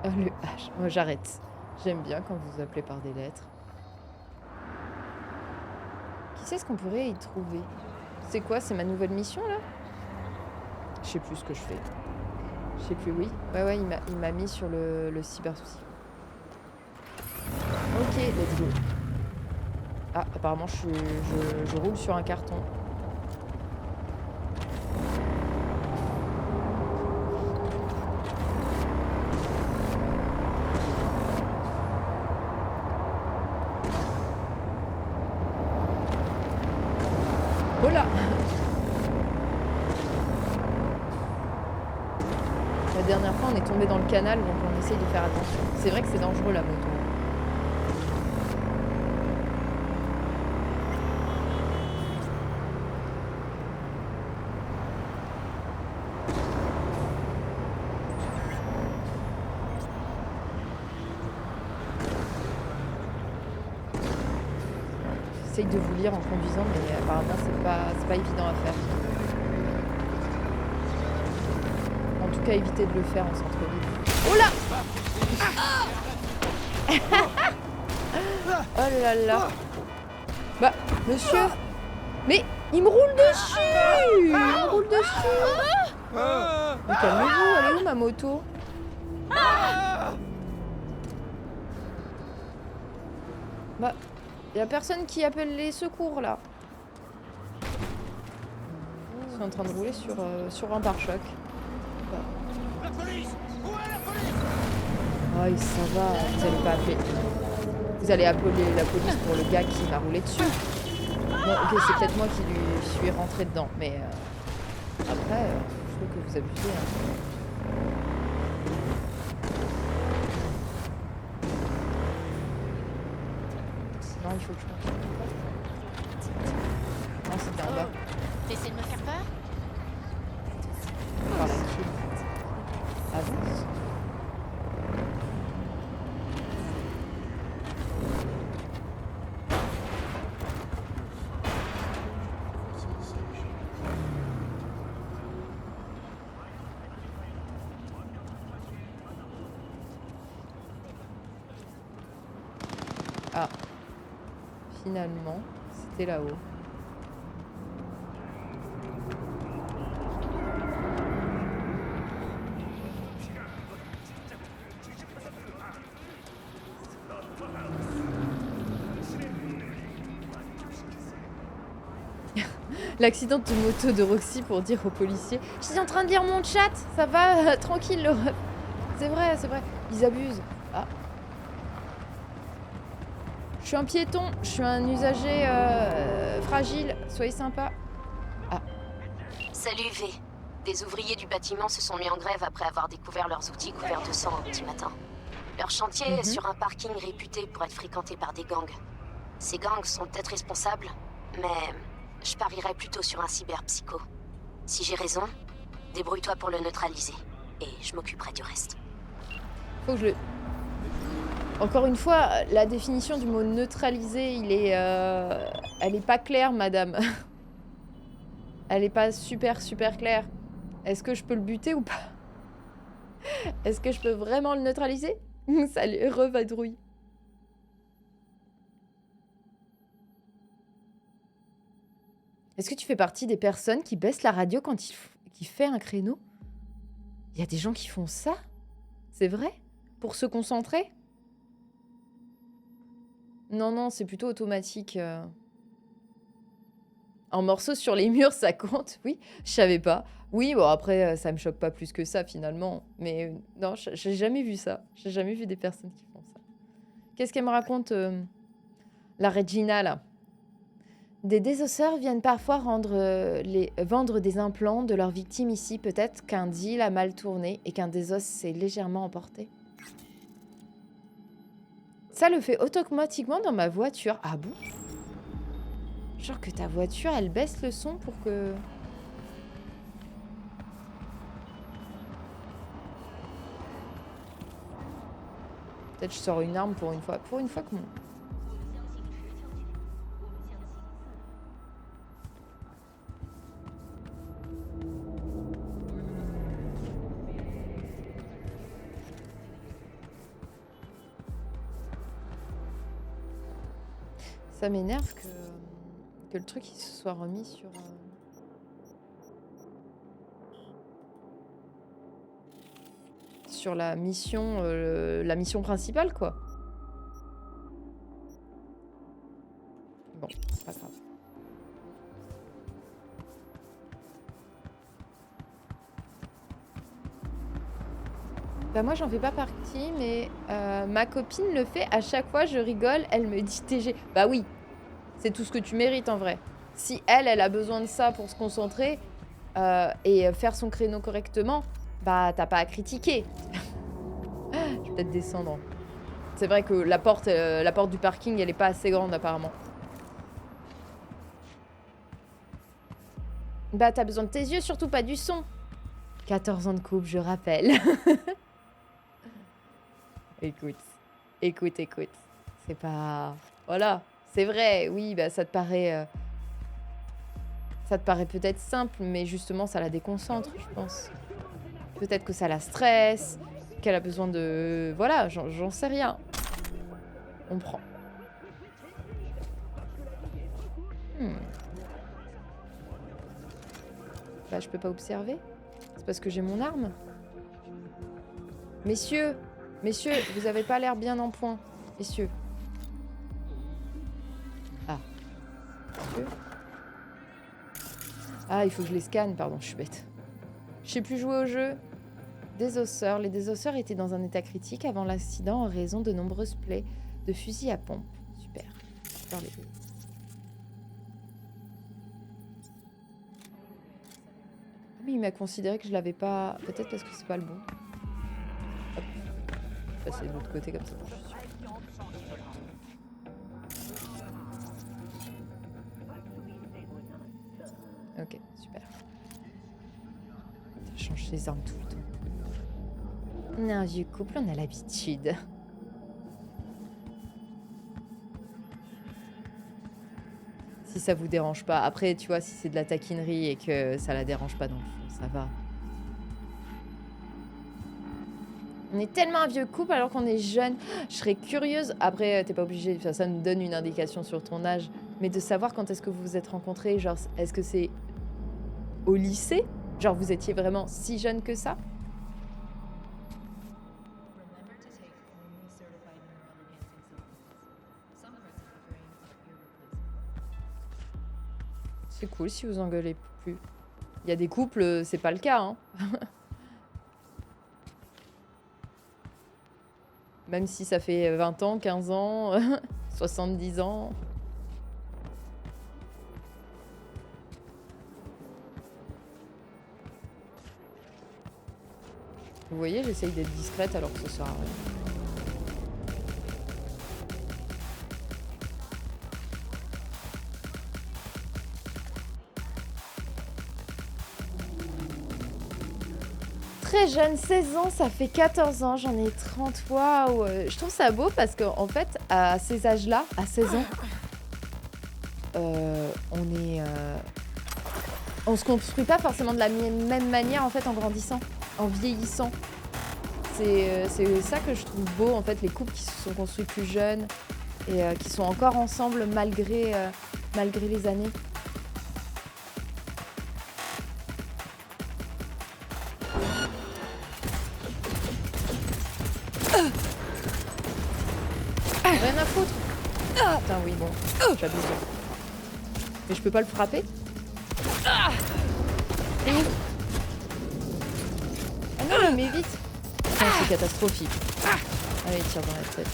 Oh, le H. Moi, j'arrête. J'aime bien quand vous appelez par des lettres. Qui c'est ce qu'on pourrait y trouver? C'est quoi? C'est ma nouvelle mission, là? Je sais plus ce que je fais. Je sais plus, oui. Ouais, il m'a mis sur le cyber-souci. Ok, let's go. Ah, apparemment, je roule sur un carton. Oh là! La dernière fois, on est tombé dans le canal, donc on essaye de faire attention. C'est vrai que c'est dangereux, la moto. J'essaye de vous lire en conduisant, mais apparemment c'est pas évident à faire. En tout cas, évitez de le faire en centre-ville. Oh là! Oh là là. Bah, monsieur. Mais il me roule dessus. Il me roule dessus. Mais calmez-vous, elle est où ma moto? Bah, y a personne qui appelle les secours là. Je suis en train de rouler sur un pare-choc. La police! Où est la police? Oh, ça va, vous allez pas appeler. Vous allez appeler la police pour le gars qui m'a roulé dessus. Bon, ok, c'est peut-être moi qui lui suis rentré dedans, mais après, je trouve que vous abusez. Non, il faut que je continue. Non, c'était en bas. T'essaies de me faire peur? Par la kill. Avance. Ah. Finalement, c'était là-haut. L'accident de moto de Roxy pour dire aux policiers « Je suis en train de lire mon chat, ça va, tranquille le ref. » C'est vrai, ils abusent. Ah. Je suis un piéton, je suis un usager fragile, soyez sympa. Ah. Salut V. Des ouvriers du bâtiment se sont mis en grève après avoir découvert leurs outils couverts de sang au petit matin. Leur chantier est sur un parking réputé pour être fréquenté par des gangs. Ces gangs sont peut-être responsables, mais je parierais plutôt sur un cyberpsycho. Si j'ai raison, débrouille-toi pour le neutraliser, et je m'occuperai du reste. Faut que je le... Encore une fois, la définition du mot neutraliser, elle est pas claire, madame. Elle est pas super claire. Est-ce que je peux le buter ou pas? Est-ce que je peux vraiment le neutraliser? Salut, revadrouille. Est-ce que tu fais partie des personnes qui baissent la radio quand il fait un créneau? Il y a des gens qui font ça? C'est vrai? Pour se concentrer? Non, c'est plutôt automatique. En morceaux sur les murs, ça compte? Oui, je savais pas. Oui, bon après, ça me choque pas plus que ça finalement. Mais non, j'ai jamais vu ça. J'ai jamais vu des personnes qui font ça. Qu'est-ce qu'elle me raconte, la Regina, là? Des désosseurs viennent parfois vendre des implants de leurs victimes ici. Peut-être qu'un deal a mal tourné et qu'un des os s'est légèrement emporté. Ça le fait automatiquement dans ma voiture. Ah bon? Genre que ta voiture, elle baisse le son pour que... Peut-être je sors une arme pour une fois. Pour une fois que mon... Ça m'énerve que le truc il se soit remis sur la mission principale, quoi. Bon, c'est pas grave. Bah moi j'en fais pas partie, mais ma copine le fait à chaque fois, je rigole, elle me dit TG. Bah oui, c'est tout ce que tu mérites en vrai. Si elle a besoin de ça pour se concentrer et faire son créneau correctement, bah t'as pas à critiquer. Je vais peut-être descendre. C'est vrai que la porte du parking, elle est pas assez grande apparemment. Bah t'as besoin de tes yeux, surtout pas du son. 14 ans de couple, je rappelle. Écoute. C'est pas... Voilà, c'est vrai, oui, bah ça te paraît peut-être simple, mais justement, ça la déconcentre, je pense. Peut-être que ça la stresse, qu'elle a besoin de... Voilà, j'en sais rien. On prend. Bah, je peux pas observer. C'est parce que j'ai mon arme. Messieurs, vous avez pas l'air bien en point. Messieurs. Ah. Messieurs. Ah, il faut que je les scanne, pardon, je suis bête. Je sais plus jouer au jeu. Désosseurs. Les désosseurs étaient dans un état critique avant l'accident en raison de nombreuses plaies de fusil à pompe. Super. Dans les... Mais il m'a considéré que je l'avais pas... Peut-être parce que c'est pas le bon. Hop. Je vais passer de l'autre côté comme ça. Je suis sûre. Ok, super. Je change les armes tout le temps. On est un vieux couple, on a l'habitude. Si ça vous dérange pas. Après, tu vois, si c'est de la taquinerie et que ça la dérange pas dans le fond, ça va. On est tellement un vieux couple alors qu'on est jeune. Je serais curieuse. Après, t'es pas obligé. Enfin, ça nous donne une indication sur ton âge. Mais de savoir quand est-ce que vous vous êtes rencontrés. Genre, est-ce que c'est au lycée? Genre, vous étiez vraiment si jeune que ça? C'est cool si vous engueulez plus. Il y a des couples, c'est pas le cas, hein. Même si ça fait 20 ans, 15 ans, 70 ans. Vous voyez, j'essaye d'être discrète alors que ça sert à rien. Très jeune, 16 ans, ça fait 14 ans, j'en ai 30. Waouh, je trouve ça beau parce qu'en fait, à ces âges-là, à 16 ans, on se construit pas forcément de la même manière en fait en grandissant, en vieillissant. C'est ça que je trouve beau en fait, les couples qui se sont construits plus jeunes et qui sont encore ensemble malgré les années. Rien à foutre. Putain, oui, bon. J'abuse. Mais je peux pas le frapper. Et où? Ah non, mais vite. Putain, c'est catastrophique. Allez, tire dans la tête.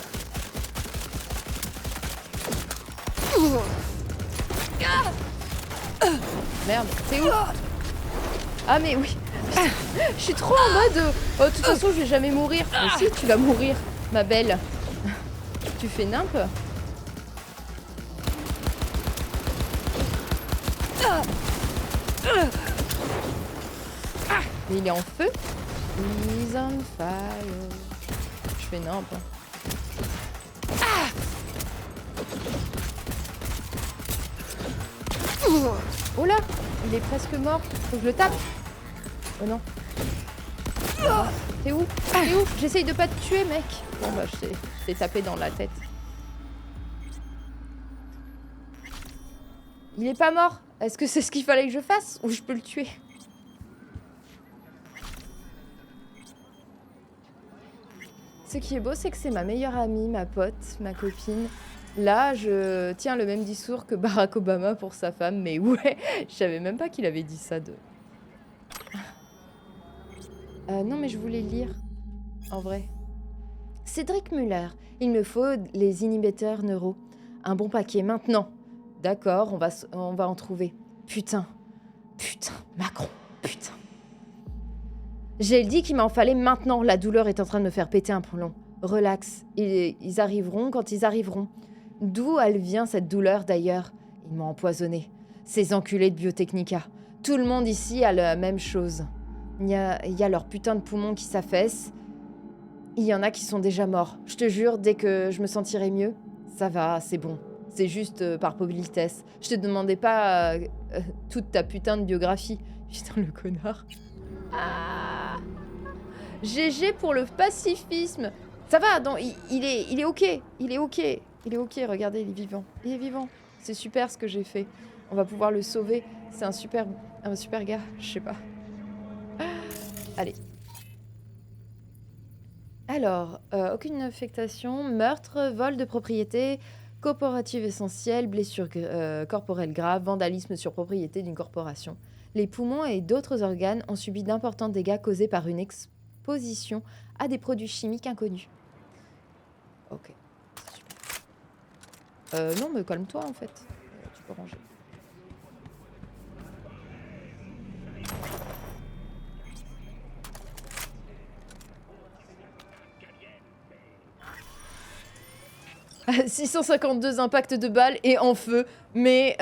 Merde, c'est où? Ah mais oui. Je suis trop en mode... Oh, de toute façon, je vais jamais mourir. Mais si, tu vas mourir, ma belle. Tu fais nimp? Mais il est en feu? He's on fire. Je fais nimp. Oh là! Il est presque mort. Faut que je le tape. Oh non. T'es où? T'es où? J'essaye de pas te tuer, mec. Bon bah, je t'ai tapé dans la tête. Il est pas mort. Est-ce que c'est ce qu'il fallait que je fasse? Ou je peux le tuer? Ce qui est beau, c'est que c'est ma meilleure amie, ma pote, ma copine. Là, je tiens le même discours que Barack Obama pour sa femme. Mais ouais, je savais même pas qu'il avait dit ça de... non, mais je voulais lire. En vrai. Cédric Muller. Il me faut les inhibiteurs neuro. Un bon paquet, maintenant. D'accord, on va en trouver. Putain. Putain. Macron. Putain. J'ai dit qu'il m'en fallait maintenant. La douleur est en train de me faire péter un plomb. Relax. Ils arriveront quand ils arriveront. D'où elle vient cette douleur d'ailleurs? Ils m'ont empoisonné. Ces enculés de Biotechnica. Tout le monde ici a la même chose. Il y a leur putain de poumons qui s'affaissent. Il y en a qui sont déjà morts. Je te jure, dès que je me sentirai mieux, ça va, c'est bon. C'est juste par politesse. Je te demandais pas toute ta putain de biographie. Putain, le connard. Ah. GG pour le pacifisme. Ça va, non, il est ok. Il est ok. Il est ok, regardez, il est vivant. Il est vivant. C'est super ce que j'ai fait. On va pouvoir le sauver. C'est un super gars, je sais pas. Allez. Alors, aucune affectation, meurtre, vol de propriété, coopérative essentielle, blessure corporelle grave, vandalisme sur propriété d'une corporation. Les poumons et d'autres organes ont subi d'importants dégâts causés par une exposition à des produits chimiques inconnus. Ok, super. Non, mais calme-toi en fait. Tu peux ranger. « 652 impacts de balles et en feu, mais,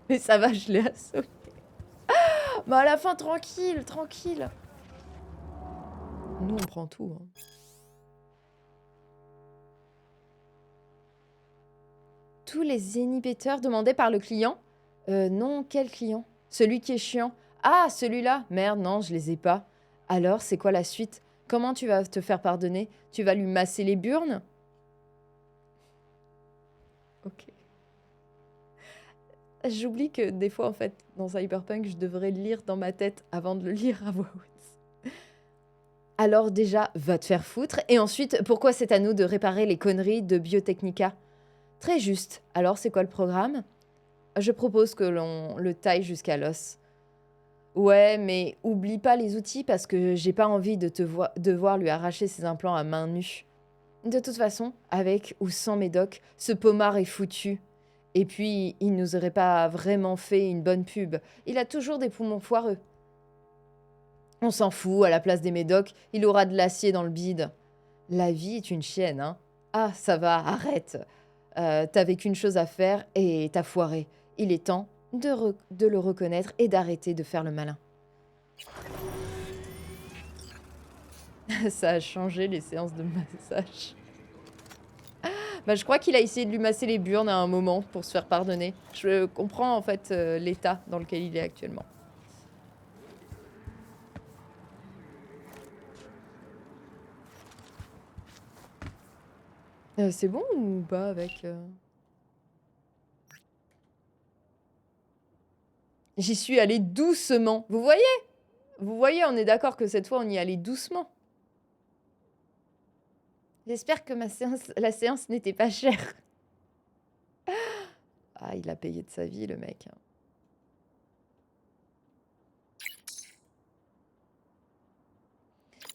mais ça va, je l'ai assommé. Mais à la fin, tranquille, tranquille. Nous, on prend tout. Hein. Tous les inhibiteurs demandés par le client. Non, quel client? Celui qui est chiant. Ah, celui-là. Merde, non, je les ai pas. Alors, c'est quoi la suite? Comment tu vas te faire pardonner? Tu vas lui masser les burnes? Ok. J'oublie que des fois, en fait, dans Cyberpunk, je devrais le lire dans ma tête avant de le lire à voix haute. Alors déjà, va te faire foutre. Et ensuite, pourquoi c'est à nous de réparer les conneries de Biotechnica? Très juste. Alors, c'est quoi le programme? Je propose que l'on le taille jusqu'à l'os. Ouais, mais oublie pas les outils parce que j'ai pas envie de devoir lui arracher ses implants à main nue. De toute façon, avec ou sans médoc, ce pommard est foutu. Et puis, il nous aurait pas vraiment fait une bonne pub. Il a toujours des poumons foireux. On s'en fout, à la place des médocs, il aura de l'acier dans le bide. La vie est une chienne, hein. Ah, ça va, arrête. T'avais qu'une chose à faire et t'as foiré. Il est temps de le reconnaître et d'arrêter de faire le malin. Ça a changé les séances de massage. Bah, je crois qu'il a essayé de lui masser les burnes à un moment pour se faire pardonner. Je comprends en fait l'état dans lequel il est actuellement. C'est bon ou pas avec... J'y suis allée doucement. Vous voyez? Vous voyez, on est d'accord que cette fois, on y allait doucement. J'espère que la séance n'était pas chère. Ah, il a payé de sa vie, le mec.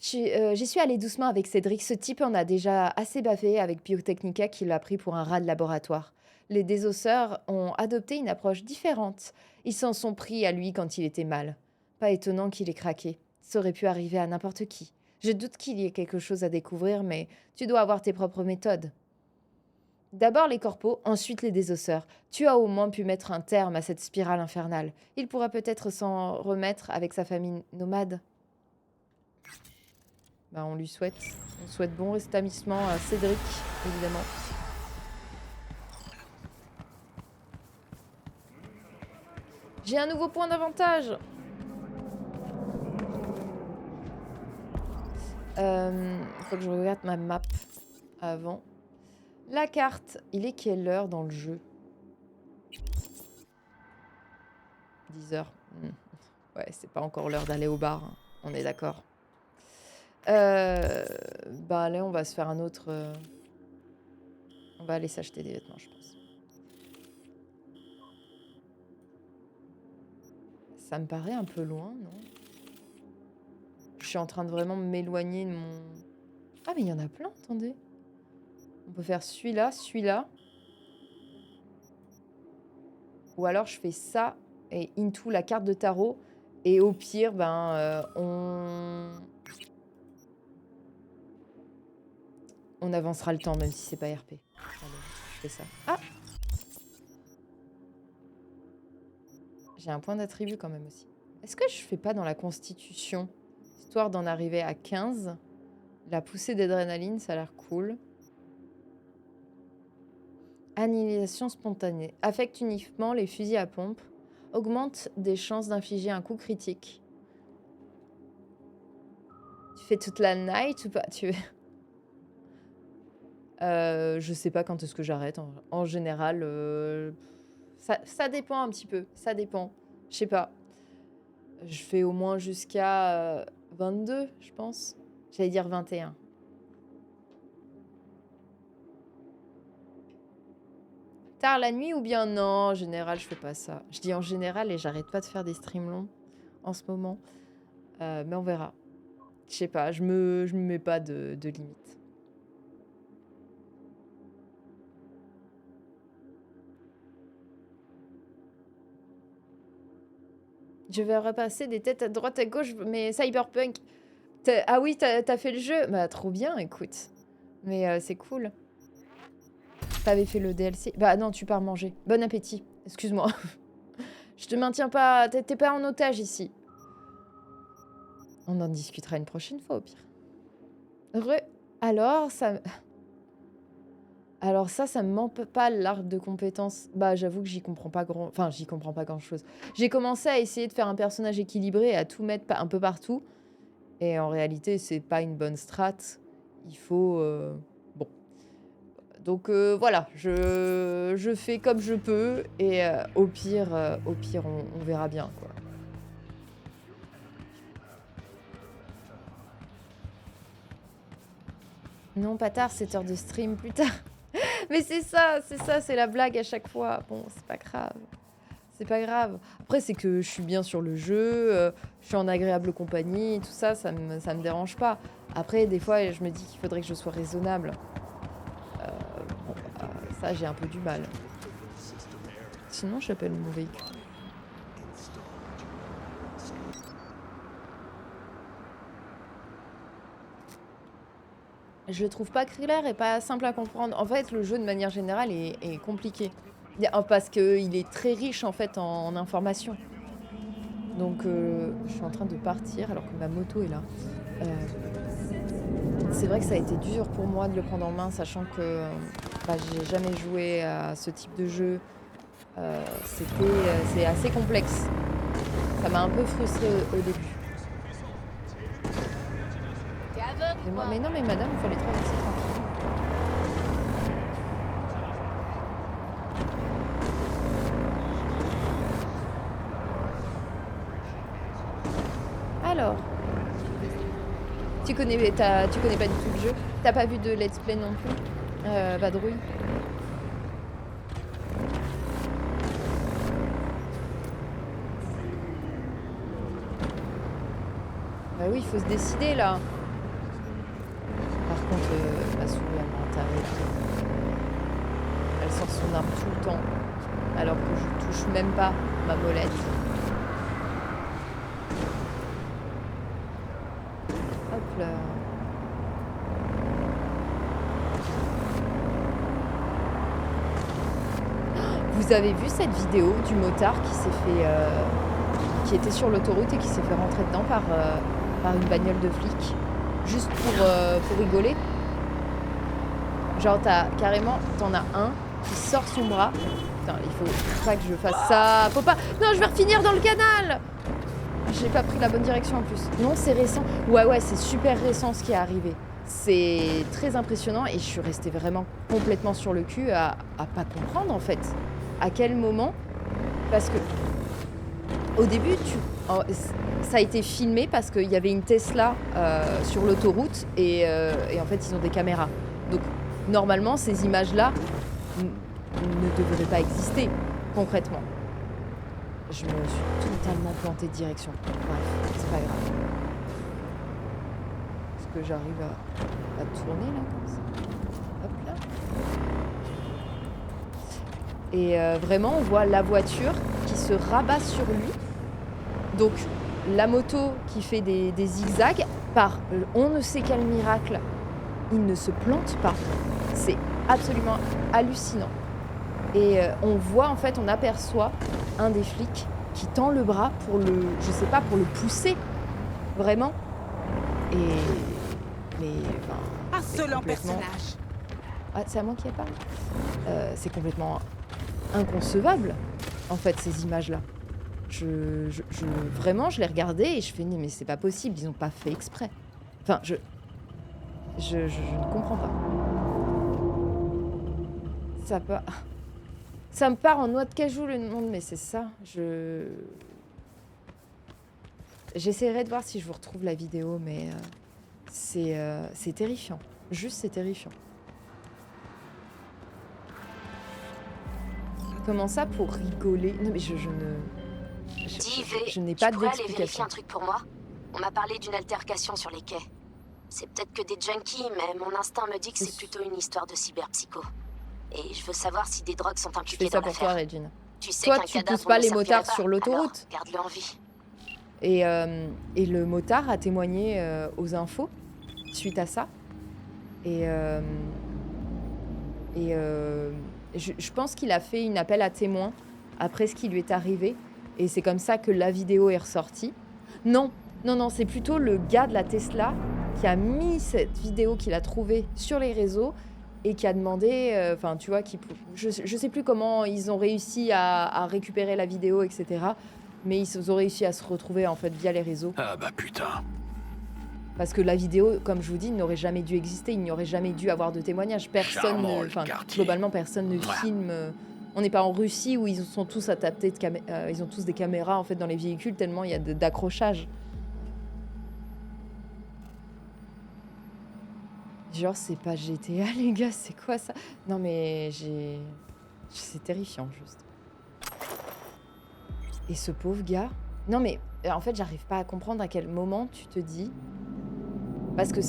J'y suis allée doucement avec Cédric. Ce type en a déjà assez bavé avec Biotechnica qui l'a pris pour un rat de laboratoire. Les désosseurs ont adopté une approche différente. Ils s'en sont pris à lui quand il était mal. Pas étonnant qu'il ait craqué. Ça aurait pu arriver à n'importe qui. Je doute qu'il y ait quelque chose à découvrir, mais tu dois avoir tes propres méthodes. D'abord les corpos, ensuite les désosseurs. Tu as au moins pu mettre un terme à cette spirale infernale. Il pourra peut-être s'en remettre avec sa famille nomade. Bah, on lui souhaite. On souhaite bon rétablissement à Cédric, évidemment. J'ai un nouveau point d'avantage. Faut que je regarde ma map avant. La carte, il est quelle heure dans le jeu? 10 heures. Ouais, c'est pas encore l'heure d'aller au bar, hein. On est d'accord. Bah allez, on va se faire un autre... On va aller s'acheter des vêtements, je pense. Ça me paraît un peu loin, non? Je suis en train de vraiment m'éloigner de mon... Ah, mais il y en a plein, attendez. On peut faire celui-là, celui-là. Ou alors je fais ça et into la carte de tarot. Et au pire, ben, on avancera le temps, même si c'est pas RP. Allez, je fais ça. Ah! J'ai un point d'attribut quand même aussi. Est-ce que je fais pas dans la constitution, histoire d'en arriver à 15? La poussée d'adrénaline, ça a l'air cool. Annihilation spontanée. Affecte uniquement les fusils à pompe. Augmente des chances d'infliger un coup critique. Tu fais toute la night ou pas? Je sais pas quand est-ce que j'arrête. En général, ça dépend un petit peu. Ça dépend. Je sais pas. Je fais au moins jusqu'à 22, je pense. J'allais dire 21. Tard la nuit ou bien non, en général, je fais pas ça. Je dis en général et j'arrête pas de faire des streams longs en ce moment. Mais on verra. Je sais pas, je me mets pas de limite. Je vais repasser des têtes à droite à gauche, mais Cyberpunk. Ah oui, t'as fait le jeu? Bah trop bien, écoute. Mais c'est cool. T'avais fait le DLC. Bah non, tu pars manger. Bon appétit. Excuse-moi. Je te maintiens pas... T'es pas en otage ici. On en discutera une prochaine fois au pire. Alors, ça... Alors ça me manque pas l'arbre de compétences. Bah j'avoue que j'y comprends pas grand... Enfin, j'y comprends pas grand-chose. J'ai commencé à essayer de faire un personnage équilibré et à tout mettre un peu partout. Et en réalité, c'est pas une bonne strat. Il faut... Bon. Donc voilà, je fais comme je peux. Et au pire, on verra bien, quoi. Non, pas tard, 7 heures de stream, plus tard. Mais c'est ça, c'est la blague à chaque fois. Bon, c'est pas grave. C'est pas grave. Après, c'est que je suis bien sur le jeu, je suis en agréable compagnie, tout ça, ça me dérange pas. Après, des fois, je me dis qu'il faudrait que je sois raisonnable. Bon, ça, j'ai un peu du mal. Sinon, j'appelle mon véhicule. Je trouve pas clair et pas simple à comprendre. En fait, le jeu, de manière générale, est compliqué. Parce qu'il est très riche, en fait, en informations. Donc, je suis en train de partir, alors que ma moto est là. C'est vrai que ça a été dur pour moi de le prendre en main, sachant que j'ai jamais joué à ce type de jeu. C'est assez complexe. Ça m'a un peu frustrée au début. Mais non, mais madame, il fallait traverser tranquille. Alors, tu connais pas du tout le jeu? T'as pas vu de let's play non plus? Vadrouille. Bah oui, il faut se décider là. Par contre, ma souris, elle m'arrête. Elle sort son arme tout le temps, alors que je touche même pas ma molette. Hop là. Vous avez vu cette vidéo du motard qui s'est fait... qui était sur l'autoroute et qui s'est fait rentrer dedans par une bagnole de flic? Juste pour rigoler. Genre, t'en as un qui sort son bras. Putain, il faut pas que je fasse ça. Faut pas... Non, je vais refinir dans le canal. J'ai pas pris la bonne direction en plus. Non, c'est récent. Ouais, c'est super récent ce qui est arrivé. C'est très impressionnant et je suis restée vraiment complètement sur le cul à pas comprendre en fait. À quel moment? Parce que au début, ça a été filmé parce qu'il y avait une Tesla sur l'autoroute et en fait, ils ont des caméras. Donc, normalement, ces images-là ne devraient pas exister, concrètement. Je me suis totalement plantée de direction. Bref, c'est pas grave. Est-ce que j'arrive à tourner, là, comme ça? Hop là. Et vraiment, on voit la voiture qui se rabat sur lui. Donc, la moto qui fait des zigzags, par on ne sait quel miracle, il ne se plante pas. C'est absolument hallucinant. Et on voit, en fait, on aperçoit un des flics qui tend le bras pour je sais pas, pour le pousser, vraiment. Mais, Insolent personnage. Ah, c'est à moi qui parle. C'est complètement inconcevable, en fait, ces images-là. Vraiment, je l'ai regardé et je fais mais c'est pas possible, ils ont pas fait exprès. Enfin, je ne comprends pas. Ça me part en noix de cajou le monde, mais c'est ça. J'essaierai de voir si je vous retrouve la vidéo, mais c'est terrifiant. Juste, c'est terrifiant. Comment ça pour rigoler? Non, mais je n'ai pas tu pourrais aller vérifier d'explication. un truc pour moi? On m'a parlé d'une altercation sur les quais. C'est peut-être que des junkies, mais mon instinct me dit que c'est plutôt une histoire de cyberpsycho. Et je veux savoir si des drogues sont Je impliquées fais ça dans pour toi, l'affaire. Regine. Tu sais Toi, qu'un tu cadavre pousses pas ne les servirait motards pas, sur l'autoroute. alors garde-le en vie. Et le motard a témoigné aux infos suite à ça. Je pense qu'il a fait une appel à témoins après ce qui lui est arrivé. Et c'est comme ça que la vidéo est ressortie. Non, c'est plutôt le gars de la Tesla qui a mis cette vidéo qu'il a trouvée sur les réseaux et qui a demandé, enfin tu vois, je sais plus comment ils ont réussi à récupérer la vidéo, etc. Mais ils ont réussi à se retrouver en fait via les réseaux. Ah bah putain. Parce que la vidéo, comme je vous dis, n'aurait jamais dû exister, il n'y aurait jamais dû avoir de témoignages. Charmant, le quartier. Globalement, personne ne filme. On n'est pas en Russie où ils sont tous adaptés ils ont tous des caméras en fait dans les véhicules tellement il y a d'accrochages. Genre c'est pas GTA les gars, c'est quoi ça? Non mais c'est terrifiant juste. Et ce pauvre gars. Non mais en fait j'arrive pas à comprendre à quel moment tu te dis. Parce que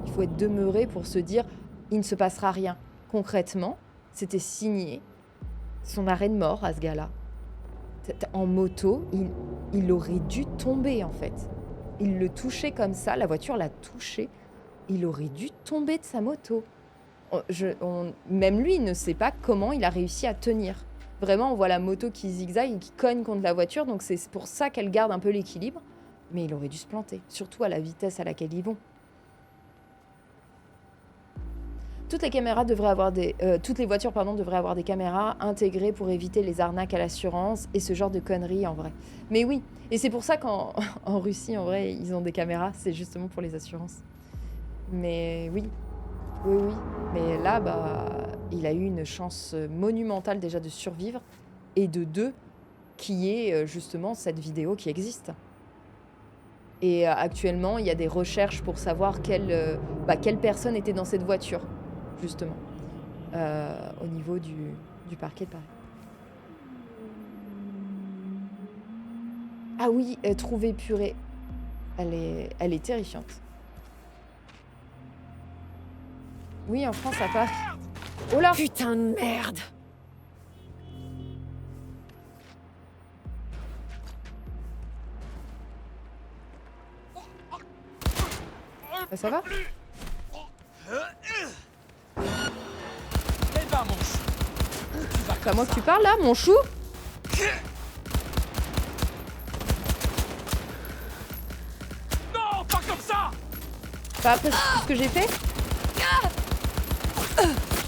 il faut être demeuré pour se dire il ne se passera rien. Concrètement, c'était signé son arrêt de mort à ce gars-là. En moto, il aurait dû tomber en fait. Il le touchait comme ça, la voiture l'a touché. Il aurait dû tomber de sa moto. Même lui ne sait pas comment il a réussi à tenir. Vraiment, on voit la moto qui zigzague et qui cogne contre la voiture, donc c'est pour ça qu'elle garde un peu l'équilibre. Mais il aurait dû se planter, surtout à la vitesse à laquelle ils vont. Toutes les caméras devraient avoir toutes les voitures devraient avoir des caméras intégrées pour éviter les arnaques à l'assurance et ce genre de conneries en vrai. Mais oui, et c'est pour ça qu'en Russie, en vrai, ils ont des caméras, c'est justement pour les assurances. Mais oui. Mais là, il a eu une chance monumentale déjà de survivre et de deux, qui est justement cette vidéo qui existe. Et actuellement, il y a des recherches pour savoir quelle personne était dans cette voiture. Justement, au niveau du parquet de Paris. Ah oui, trouver purée. Elle est terrifiante. Oui, en France, à Paris. Oh là! Putain de merde! Ça va? C'est à moi que tu parles là, mon chou? Non, pas comme ça! Pas après tout ce que j'ai fait?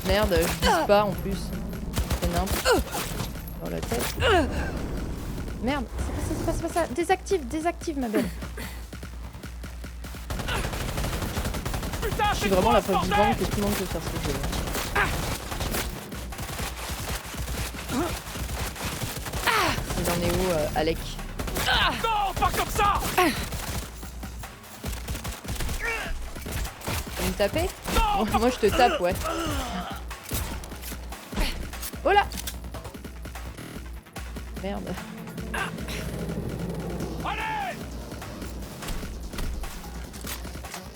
Merde, je vise pas en plus. C'est n'importe. Dans la tête. Merde, c'est pas ça. Désactive ma belle. Putain, Je suis vraiment la preuve vivante que tout le monde peut faire ce jeu. Il en est où, Alec? Non, pas comme ça! Tu veux me taper? Moi je te tape, ouais. Oh là! Merde. Allez!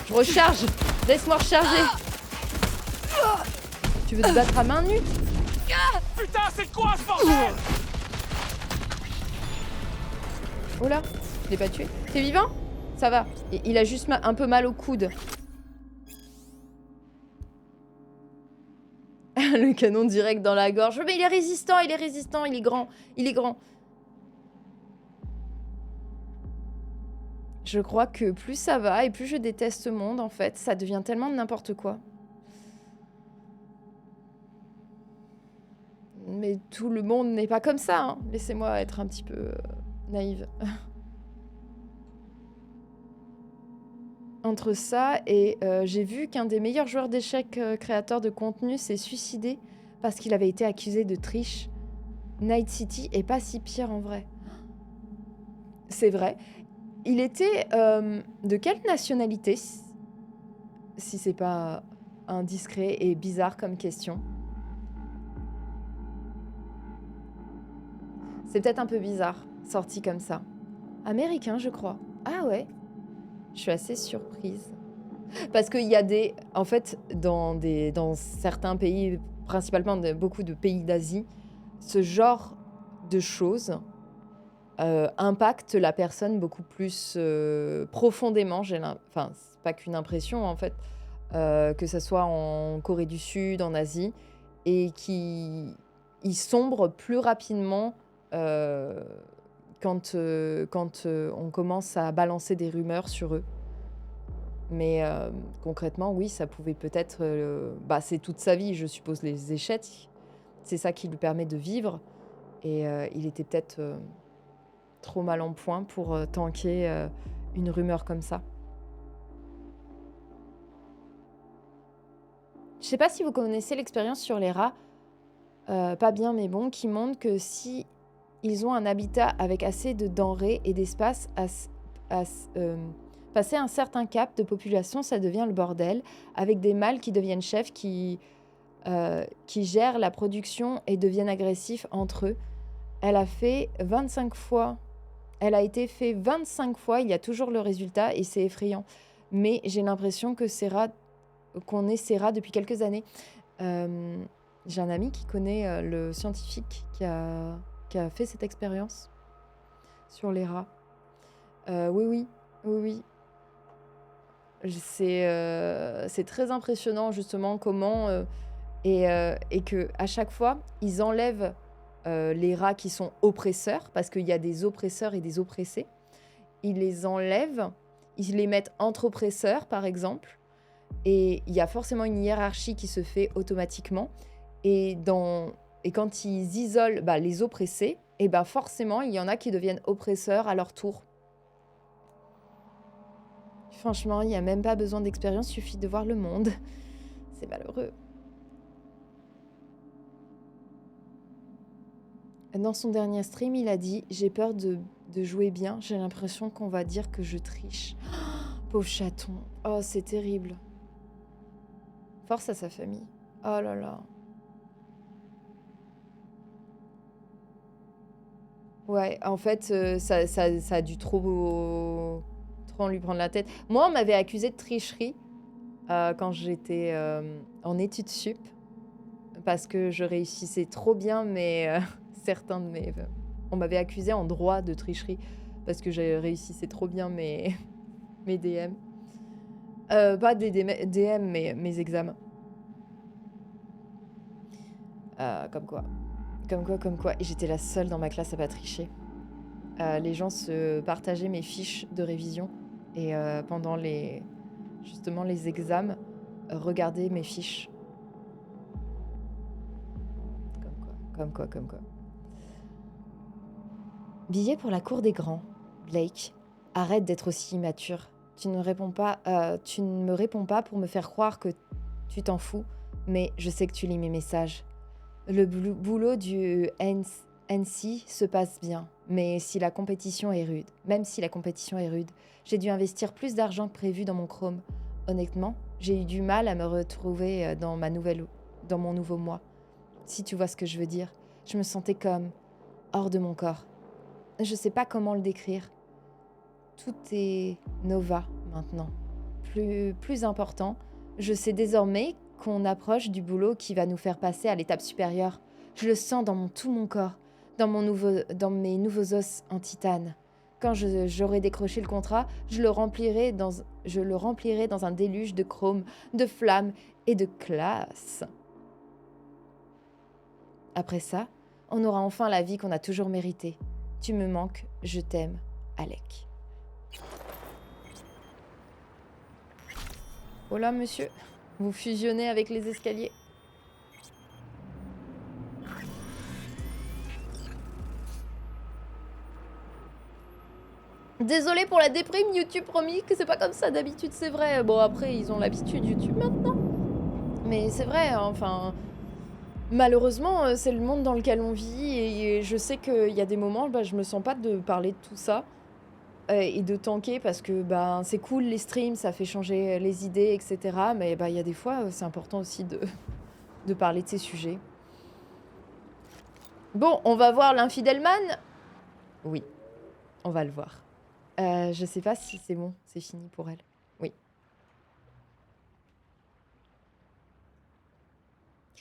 Je recharge! Laisse-moi recharger! Tu veux te battre à main nue? Putain, c'est quoi ce bordel? Oh là! Je l'ai pas tué. T'es vivant? Ça va. Il a juste un peu mal au coude. Le canon direct dans la gorge. Mais il est résistant, il est grand. Je crois que plus ça va et plus je déteste ce monde, en fait. Ça devient tellement n'importe quoi. Mais tout le monde n'est pas comme ça, hein. Laissez-moi être un petit peu naïve. entre ça et j'ai vu qu'un des meilleurs joueurs d'échecs créateurs de contenu s'est suicidé parce qu'il avait été accusé de triche. Night City est pas si pire en vrai. C'est vrai. Il était de quelle nationalité, si c'est pas indiscret et bizarre comme question? C'est peut-être un peu bizarre, sorti comme ça. Américain, je crois. Ah ouais. Je suis assez surprise. Parce qu'il y a des... En fait, dans certains pays, principalement beaucoup de pays d'Asie, ce genre de choses impacte la personne beaucoup plus profondément. Enfin, c'est pas qu'une impression, en fait. Que ça soit en Corée du Sud, en Asie, et qui sombrent plus rapidement quand on commence à balancer des rumeurs sur eux. Mais concrètement, oui, ça pouvait peut-être... c'est toute sa vie, je suppose, les échecs. C'est ça qui lui permet de vivre. Et il était peut-être trop mal en point pour tanker une rumeur comme ça. Je sais pas si vous connaissez l'expérience sur les rats, pas bien mais bon, qui montre que si ils ont un habitat avec assez de denrées et d'espace passer un certain cap de population, ça devient le bordel, avec des mâles qui deviennent chefs, qui gèrent la production et deviennent agressifs entre eux. Elle a été fait 25 fois, il y a toujours le résultat et c'est effrayant. Mais j'ai l'impression que qu'on ait ces rats depuis quelques années. J'ai un ami qui connaît le scientifique qui a fait cette expérience sur les rats. Oui. C'est très impressionnant justement comment et que à chaque fois ils enlèvent les rats qui sont oppresseurs parce qu'il y a des oppresseurs et des oppressés. Ils les enlèvent, ils les mettent entre oppresseurs par exemple et il y a forcément une hiérarchie qui se fait automatiquement et quand ils isolent les oppressés et forcément il y en a qui deviennent oppresseurs à leur tour. Franchement, il n'y a même pas besoin d'expérience, il suffit de voir le monde. C'est malheureux. Dans son dernier stream, il a dit « J'ai peur de jouer bien, j'ai l'impression qu'on va dire que je triche. Oh, » Pauvre chaton. Oh, c'est terrible. Force à sa famille. Oh là là. Ouais, en fait, ça a dû trop lui prendre la tête. Moi, on m'avait accusé de tricherie quand j'étais en études sup parce que je réussissais trop bien certains de mes... On m'avait accusé en droit de tricherie parce que je réussissais trop bien mes DM. Pas des DM, mais mes examens. Comme quoi. Et j'étais la seule dans ma classe à pas tricher. Les gens se partageaient mes fiches de révision et pendant les examens, regardaient mes fiches. Comme quoi. Billet pour la cour des grands. Blake, arrête d'être aussi immature. Tu ne me réponds pas pour me faire croire que tu t'en fous, mais je sais que tu lis mes messages. Le boulot du NC se passe bien, même si la compétition est rude, j'ai dû investir plus d'argent que prévu dans mon Chrome. Honnêtement, j'ai eu du mal à me retrouver dans mon nouveau moi. Si tu vois ce que je veux dire, je me sentais comme hors de mon corps. Je sais pas comment le décrire. Tout est nova maintenant. Plus important, je sais désormais qu'on approche du boulot qui va nous faire passer à l'étape supérieure. Je le sens dans tout mon corps, dans mes nouveaux os en titane. Quand j'aurai décroché le contrat, je le remplirai dans un déluge de chrome, de flammes et de classe. Après ça, on aura enfin la vie qu'on a toujours méritée. Tu me manques, je t'aime, Alec. Oh là, monsieur, vous fusionnez avec les escaliers. Désolée pour la déprime, YouTube, promis que c'est pas comme ça d'habitude, c'est vrai. Bon, après, ils ont l'habitude, YouTube, maintenant. Mais c'est vrai, enfin... Malheureusement, c'est le monde dans lequel on vit et je sais qu'il y a des moments, bah, je me sens pas de parler de tout ça et de tanker parce que bah, c'est cool les streams, ça fait changer les idées, etc. Mais bah, il y a des fois, c'est important aussi de parler de ces sujets. Bon, on va voir l'Infidelman. Oui, on va le voir. Je sais pas si c'est bon, c'est fini pour elle. Oui.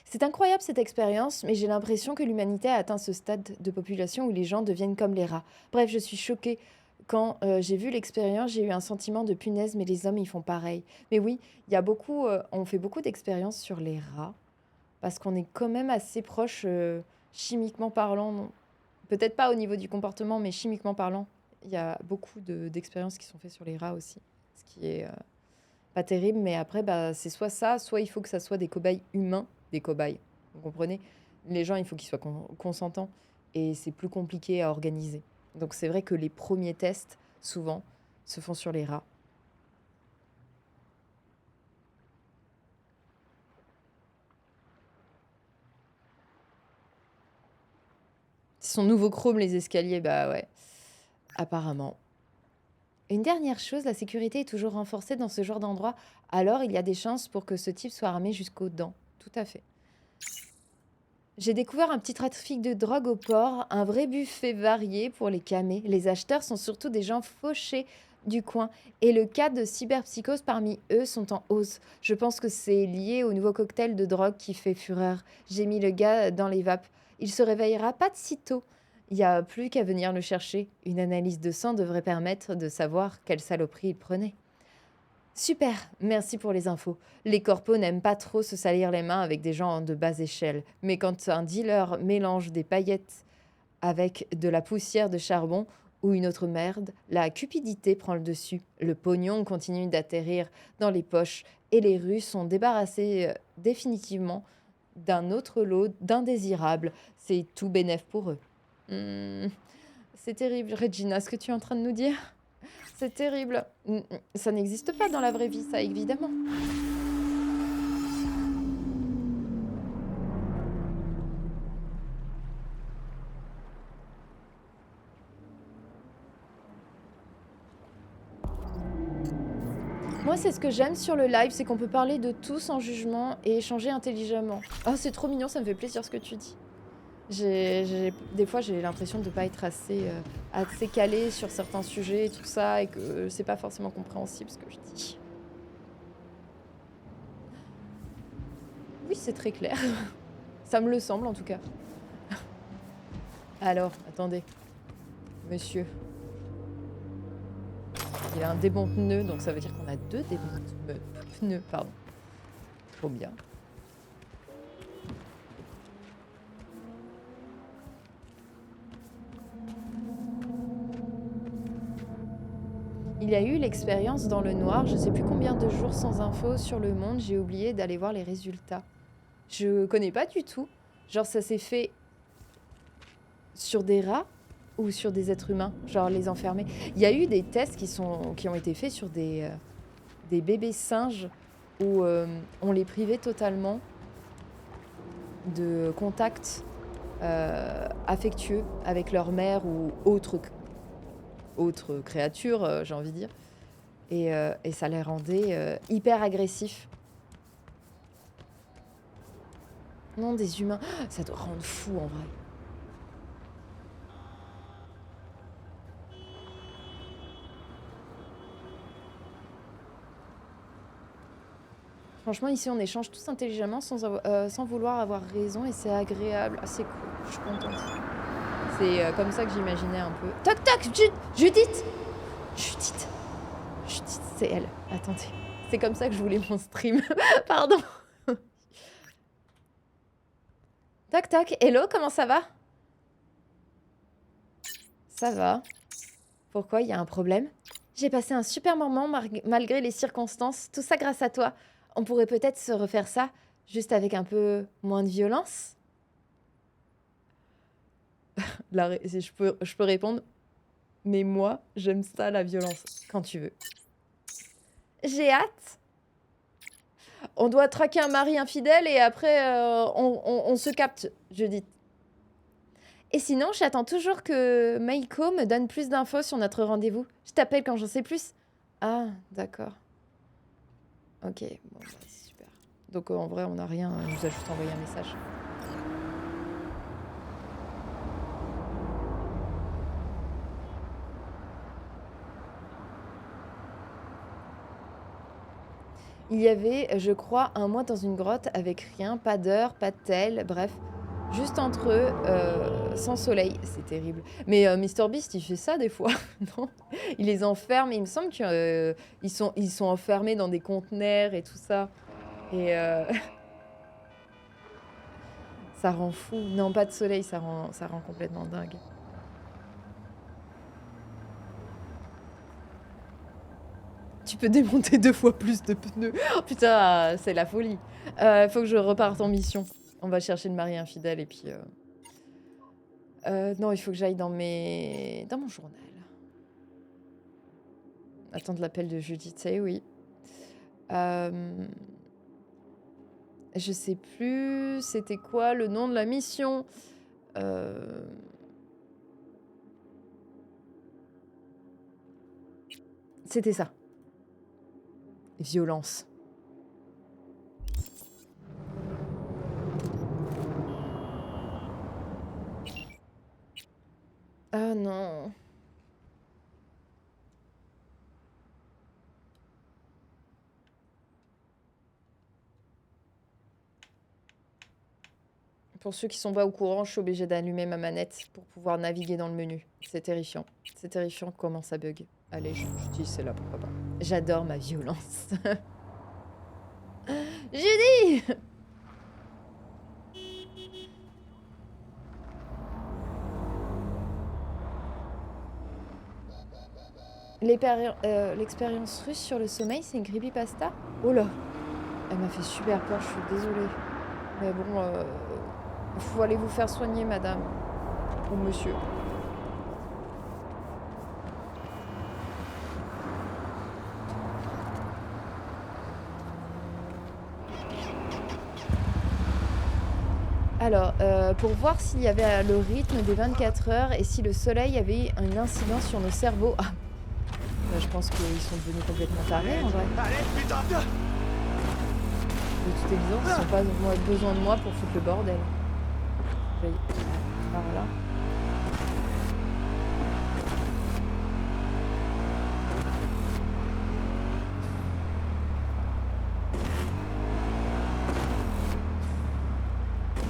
C'est incroyable cette expérience, mais j'ai l'impression que l'humanité a atteint ce stade de population où les gens deviennent comme les rats. Bref, je suis choquée. Quand j'ai vu l'expérience, j'ai eu un sentiment de punaise, mais les hommes, ils font pareil. Mais oui, il y a beaucoup, on fait beaucoup d'expériences sur les rats, parce qu'on est quand même assez proche, chimiquement parlant. Peut-être pas au niveau du comportement, mais chimiquement parlant, il y a beaucoup d'expériences qui sont faites sur les rats aussi, ce qui est pas terrible. Mais après, bah, c'est soit ça, soit il faut que ça soit des cobayes humains, des cobayes. Vous comprenez? Les gens, il faut qu'ils soient consentants, et c'est plus compliqué à organiser. Donc c'est vrai que les premiers tests, souvent, se font sur les rats. Son nouveau chrome, les escaliers, bah ouais, apparemment. Une dernière chose, la sécurité est toujours renforcée dans ce genre d'endroit, alors il y a des chances pour que ce type soit armé jusqu'aux dents. Tout à fait. J'ai découvert un petit trafic de drogue au port, un vrai buffet varié pour les camés. Les acheteurs sont surtout des gens fauchés du coin et le cas de cyberpsychose parmi eux sont en hausse. Je pense que c'est lié au nouveau cocktail de drogue qui fait fureur. J'ai mis le gars dans les vapes. Il se réveillera pas de sitôt. Il n'y a plus qu'à venir le chercher. Une analyse de sang devrait permettre de savoir quelle saloperie il prenait. Super, merci pour les infos. Les corpos n'aiment pas trop se salir les mains avec des gens de bas échelle. Mais quand un dealer mélange des paillettes avec de la poussière de charbon ou une autre merde, la cupidité prend le dessus. Le pognon continue d'atterrir dans les poches et les rues sont débarrassées définitivement d'un autre lot d'indésirables. C'est tout bénef pour eux. C'est terrible, Regina, ce que tu es en train de nous dire. C'est terrible. Ça n'existe pas dans la vraie vie, ça, évidemment. Moi, c'est ce que j'aime sur le live, c'est qu'on peut parler de tout sans jugement et échanger intelligemment. Oh, c'est trop mignon, ça me fait plaisir ce que tu dis. Des fois, j'ai l'impression de ne pas être assez calée sur certains sujets et tout ça, et que c'est pas forcément compréhensible ce que je dis. Oui, c'est très clair. Ça me le semble, en tout cas. Alors, attendez. Monsieur. Il a un débon pneu, donc ça veut dire qu'on a deux débons pneus, pardon. Trop bien. Il y a eu l'expérience dans le noir, je sais plus combien de jours sans info sur le monde, j'ai oublié d'aller voir les résultats. Je connais pas du tout. Genre ça s'est fait sur des rats ou sur des êtres humains, genre les enfermer. Il y a eu des tests qui ont été faits sur des bébés singes où on les privait totalement de contact affectueux avec leur mère ou autre créature, j'ai envie de dire. Et ça les rendait hyper agressifs. Non, des humains. Ça doit rendre fou, en vrai. Franchement, ici, on échange tous intelligemment sans vouloir avoir raison et c'est agréable. Ah, c'est cool, je suis contente. C'est comme ça que j'imaginais un peu. Toc toc, Judith, c'est elle. Attendez, c'est comme ça que je voulais mon stream. Pardon. Toc toc, hello, comment ça va? Ça va. Pourquoi, il y a un problème? J'ai passé un super moment malgré les circonstances. Tout ça grâce à toi. On pourrait peut-être se refaire ça, juste avec un peu moins de violence. Je peux répondre, Mais moi, j'aime ça, la violence. Quand tu veux. J'ai hâte. On doit traquer un mari infidèle et après, on se capte, Judith. Et sinon, j'attends toujours que Maiko me donne plus d'infos sur notre rendez-vous. Je t'appelle quand j'en sais plus. Ah, d'accord. Ok, bon, bah, c'est super. Donc en vrai, on n'a rien. Elle nous a juste envoyé un message. Il y avait, je crois, un mois dans une grotte avec rien, pas d'heure, pas de tel, bref. Juste entre eux, sans soleil. C'est terrible. Mais Mr Beast, il fait ça des fois, non? Il les enferme. Il me semble qu'ils sont enfermés dans des conteneurs et tout ça. Et ça rend fou. Non, pas de soleil, ça rend complètement dingue. Tu peux démonter 2 fois plus de pneus. Oh, putain, c'est la folie. Faut que je reparte en mission. On va chercher le mari infidèle et puis... non, il faut que j'aille dans mon journal. Attendre l'appel de Judith, eh oui. Je sais plus... C'était quoi le nom de la mission? C'était ça. Violence. Ah non. Pour ceux qui sont pas au courant, je suis obligée d'allumer ma manette pour pouvoir naviguer dans le menu. C'est terrifiant. C'est terrifiant comment ça bug. Allez, je dis c'est là, pourquoi pas. J'adore ma violence. Judy! L'expérience russe sur le sommeil, c'est une creepypasta? Oh là! Elle m'a fait super peur, je suis désolée. Mais bon, faut aller vous faire soigner, madame. Ou monsieur. Alors, pour voir s'il y avait le rythme des 24 heures et si le soleil avait une incidence sur nos cerveaux. Ah, bah, je pense qu'ils sont devenus complètement tarés en vrai. Allez, putain! De toute évidence, ils n'ont pas besoin de moi pour foutre le bordel. Par là.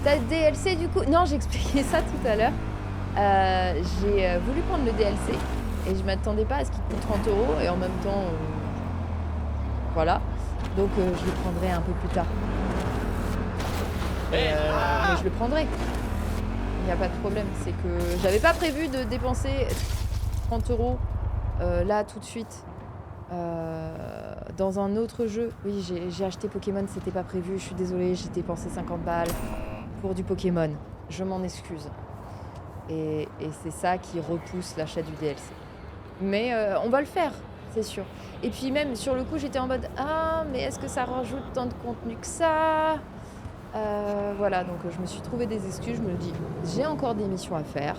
T'as le DLC du coup? Non, j'ai expliqué ça tout à l'heure. J'ai voulu prendre le DLC et je m'attendais pas à ce qu'il coûte 30 € et en même temps, voilà. Donc je le prendrai un peu plus tard. Mais je le prendrai. Il n'y a pas de problème. C'est que j'avais pas prévu de dépenser 30 € là tout de suite dans un autre jeu. Oui, j'ai acheté Pokémon, c'était pas prévu. Je suis désolée, j'ai dépensé 50 balles pour du Pokémon. Je m'en excuse. Et c'est ça qui repousse l'achat du DLC. Mais on va le faire, c'est sûr. Et puis même sur le coup, j'étais en mode ah, mais est-ce que ça rajoute tant de contenu que ça? Voilà, donc je me suis trouvé des excuses. Je me dis, j'ai encore des missions à faire.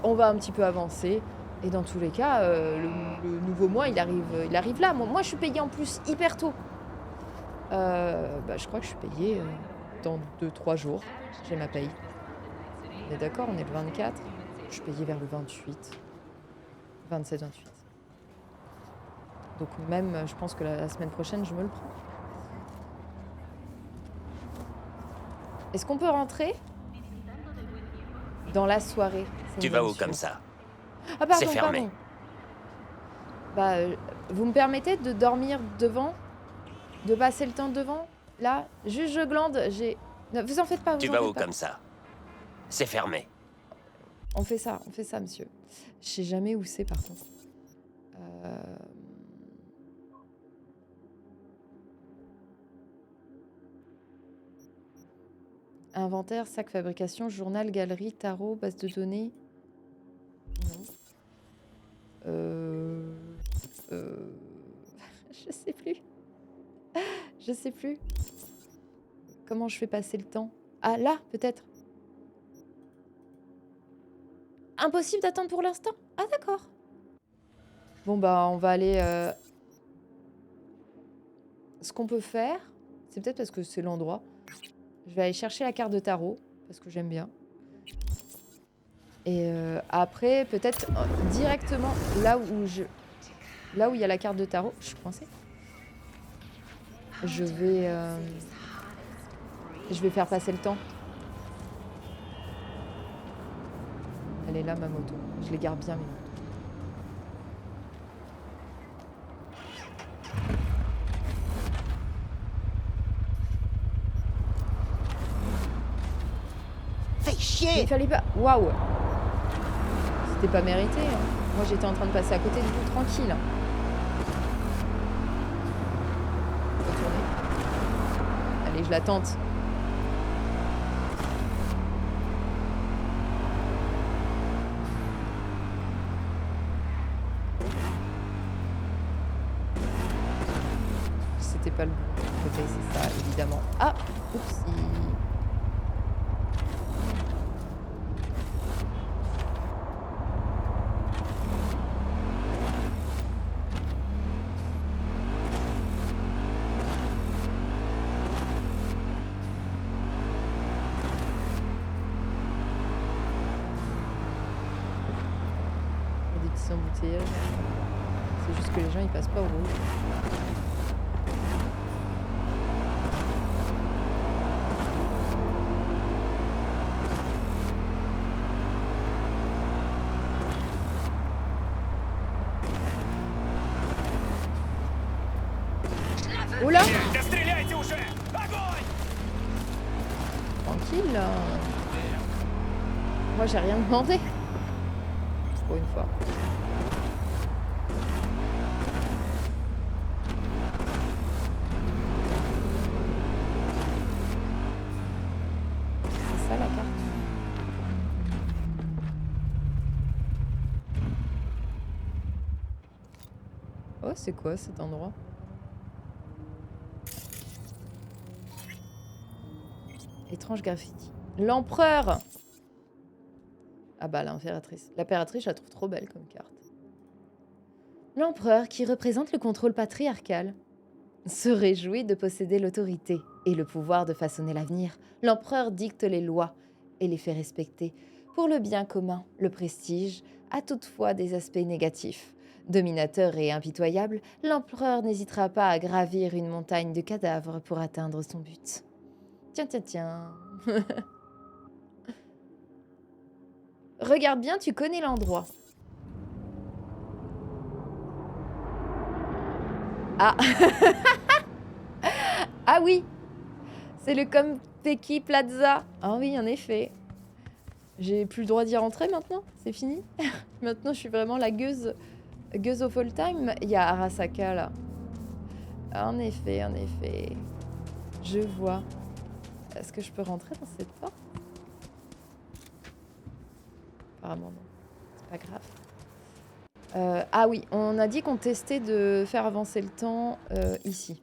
On va un petit peu avancer. Et dans tous les cas, le nouveau mois, il arrive là. Moi, je suis payée en plus hyper tôt. Je crois que je suis payée dans 2-3 jours. J'ai ma paye. On est d'accord, on est le 24. Je suis payée vers le 28. 27-28. Donc même, je pense que la semaine prochaine, je me le prends. Est-ce qu'on peut rentrer dans la soirée? Tu vas où comme ça? Ah pardon, c'est fermé. Pardon. Vous me permettez de dormir devant? De passer le temps devant? Là? Juste je glande, j'ai... Non, vous en faites pas, Tu vas où comme ça? C'est fermé. On fait ça, monsieur. Je sais jamais où c'est par contre. Inventaire, sac, fabrication, journal, galerie, tarot, base de données. Je sais plus. Je sais plus. Comment je fais passer le temps? Ah, là, peut-être. Impossible d'attendre pour l'instant? Ah, d'accord. Bon, bah, on va aller... Ce qu'on peut faire, c'est peut-être parce que c'est l'endroit. Je vais aller chercher la carte de tarot, parce que j'aime bien. Et après, peut-être directement là où il y a la carte de tarot, je suis coincée. Je vais faire passer le temps. Elle est là, ma moto. Je les garde bien, mes motos. Fais chier! Il fallait pas... Waouh! C'était pas mérité. Hein. Moi, j'étais en train de passer à côté de vous, tranquille. Retourner. Allez, je la tente. C'était pas le bon côté, c'est ça, évidemment. Ah! Oupsie. Embouteillages. C'est juste que les gens ils passent pas au rouge. Oula! Tranquille là. Moi j'ai rien demandé. Pour une fois. C'est ça la carte. Oh, c'est quoi cet endroit? Étrange graffiti. L'empereur! Ah bah l'impératrice. L'impératrice, je la trouve trop belle comme carte. L'empereur, qui représente le contrôle patriarcal, se réjouit de posséder l'autorité et le pouvoir de façonner l'avenir. L'empereur dicte les lois et les fait respecter. Pour le bien commun, le prestige a toutefois des aspects négatifs. Dominateur et impitoyable, l'empereur n'hésitera pas à gravir une montagne de cadavres pour atteindre son but. Tiens, tiens, tiens. Regarde bien, tu connais l'endroit. Ah. Ah oui. C'est le Konpeki Plaza. Ah oui, en effet. J'ai plus le droit d'y rentrer maintenant. C'est fini. Maintenant, je suis vraiment la gueuse of all time. Il y a Arasaka, là. En effet, en effet. Je vois. Est-ce que je peux rentrer dans cette porte? Apparemment non, c'est pas grave. Ah oui, on a dit qu'on testait de faire avancer le temps ici.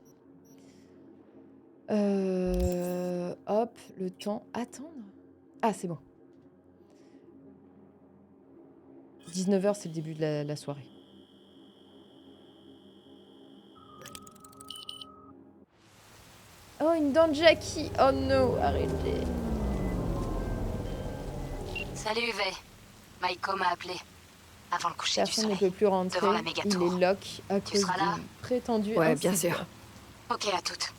Hop, le temps. Attendre. Ah, c'est bon. 19 h, c'est le début de la soirée. Oh, une dent de Jackie. Oh non, arrêtez. Salut, V. Maiko m'a appelé. Avant le coucher du Personne soleil. ne peut plus rentrer. Devant la méga-tour. Il est lock à Tu cause seras là? du prétendu Ouais, incident. bien sûr. Ok, à toutes.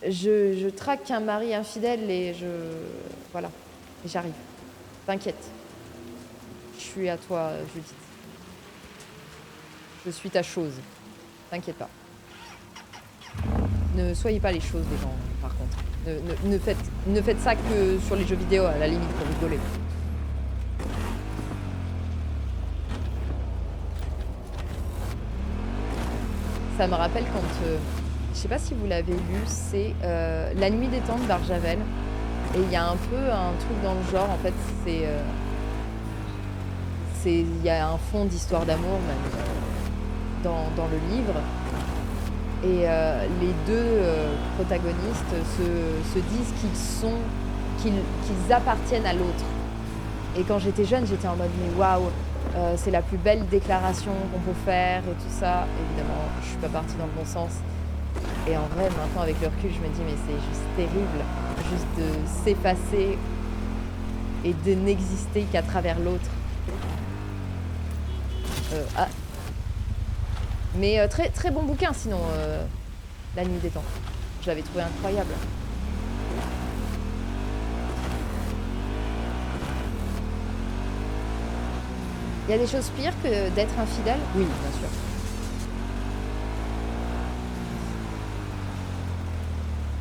Je traque un mari infidèle et voilà. Et j'arrive. T'inquiète. Je suis à toi, Judith. Je suis ta chose. T'inquiète pas. Ne soyez pas les choses des gens, par contre. Ne faites ça que sur les jeux vidéo, à la limite, pour rigoler. Ça me rappelle quand... je sais pas si vous l'avez lu, c'est La Nuit des Temps de Barjavel. Et il y a un peu un truc dans le genre, en fait, il y a un fond d'histoire d'amour même dans le livre. Et les deux protagonistes se disent qu'ils appartiennent à l'autre. Et quand j'étais jeune, j'étais en mode mais waouh, c'est la plus belle déclaration qu'on peut faire et tout ça. Évidemment, je suis pas partie dans le bon sens. Et en vrai, maintenant avec le recul, je me dis mais c'est juste terrible, juste de s'effacer et de n'exister qu'à travers l'autre. Mais très très bon bouquin sinon, La Nuit des Temps. Je l'avais trouvé incroyable. Il y a des choses pires que d'être infidèle? Oui, bien sûr.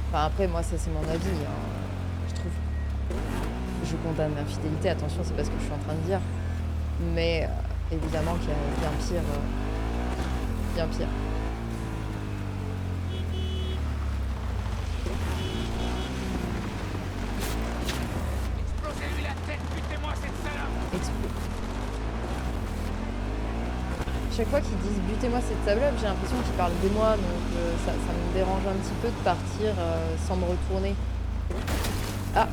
Enfin après, moi ça c'est mon avis, hein. Je trouve. Je condamne l'infidélité, attention, c'est pas ce que je suis en train de dire. Mais évidemment qu'il y a bien pire. Bien pire. Explosez-lui la tête, butez-moi cette salope. Chaque fois qu'ils disent butez-moi cette salope, j'ai l'impression qu'ils parlent de moi, donc ça me dérange un petit peu de partir sans me retourner. Ah,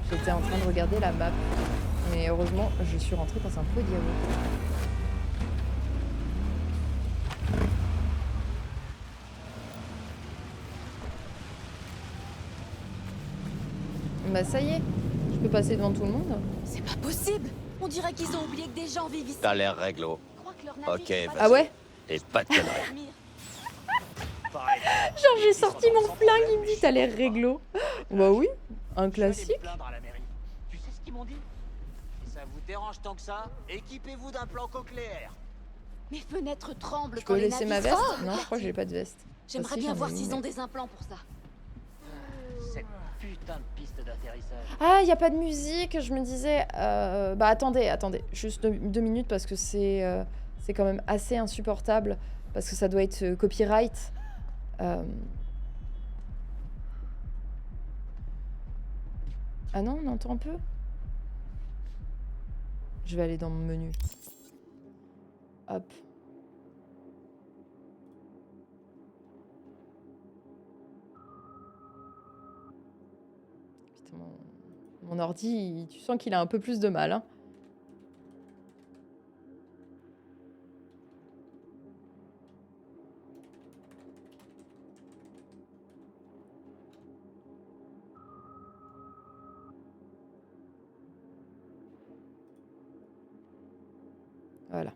j'étais en train de regarder la map, mais heureusement je suis rentrée dans un pot de yaourt. Bah ça y est, je peux passer devant tout le monde. C'est pas possible. On dirait qu'ils ont oublié que des gens vivent ici. T'as l'air réglo. Ok, vas-y. Ah ouais? Et pas de conneries. Genre j'ai sorti mon flingue, il me dit t'as l'air réglo. Bah oui, un classique. Tu sais ce qu'ils m'ont dit? Si ça vous dérange tant que ça, équipez-vous d'un plan cochléaire. Mes fenêtres tremblent Je quand peux les laisser ma navires... veste? Oh, Non, je crois que j'ai pas de veste. J'aimerais Si, bien j'en ai voir une, s'ils mais- ont des implants pour ça. Cette putain de piste d'atterrissage. Ah, y a pas de musique, je me disais... Bah attendez, juste 2 minutes parce que c'est quand même assez insupportable. Parce que ça doit être copyright. Ah non, on entend un peu. Je vais aller dans mon menu. Hop. Putain, mon ordi, tu sens qu'il a un peu plus de mal, hein. Voilà.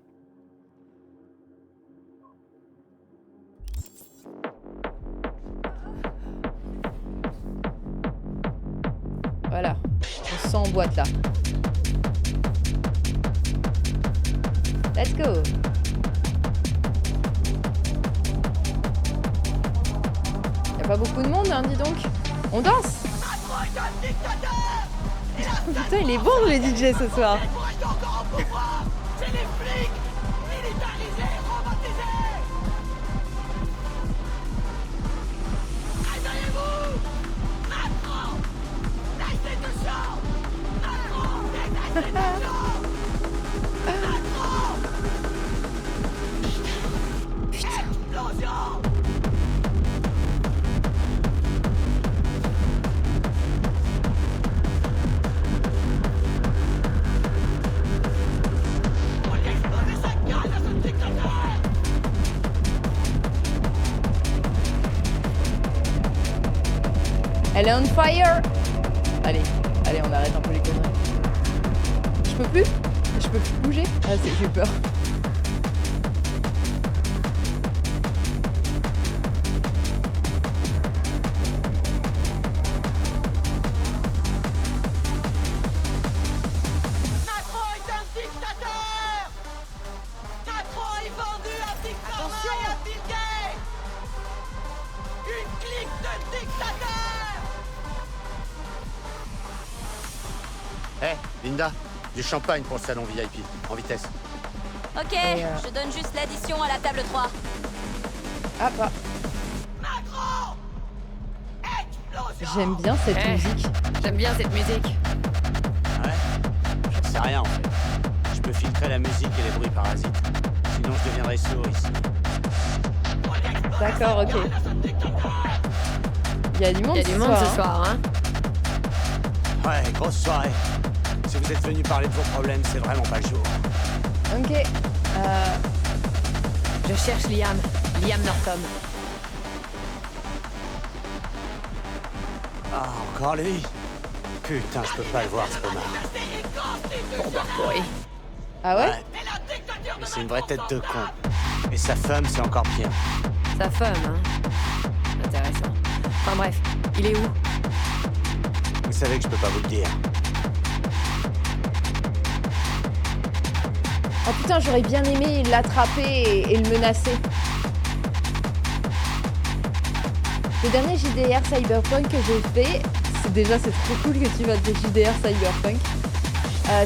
Voilà. On sent en boîte là. Let's go. Y a pas beaucoup de monde, hein, dis donc. On danse. Putain, il est bon le DJ ce soir. C'est les flics militarisés, robotisés. Réveillez-vous. Macron, laissez de champ. Macron, laissez de champ. Macron. Putain. Explosion. Elle est on fire. Allez, on arrête un peu les conneries. Je peux plus? Je peux plus bouger? Ah, j'ai eu peur. Macron est un dictateur. Macron est vendu à Big Pharma et à Bill Gates. Une clique de dictateurs. Hé, Linda, du champagne pour le salon VIP, en vitesse. Ok, je donne juste l'addition à la table 3. Ah, pas. J'aime bien cette musique. J'aime bien cette musique. Ouais, j'en sais rien en fait. Je peux filtrer limiterai la musique et les bruits parasites. Sinon, je deviendrai sourd ici. D'accord, ok. Il y a du monde, ce soir, hein. Ouais, grosse soirée. Si vous êtes venus parler de vos problèmes, c'est vraiment pas le jour. Ok. Je cherche Liam. Liam Norton. Ah, encore lui? Putain, je peux pas le voir, ce connard. Bombard pourri. Ah ouais? Mais c'est une vraie tête de con. Et sa femme, c'est encore pire. Sa femme, hein. Intéressant. Enfin bref, il est où? Vous savez que je peux pas vous le dire. Oh putain, j'aurais bien aimé l'attraper et le menacer. Le dernier JDR Cyberpunk que j'ai fait, c'est trop cool que tu fasses des JDR Cyberpunk.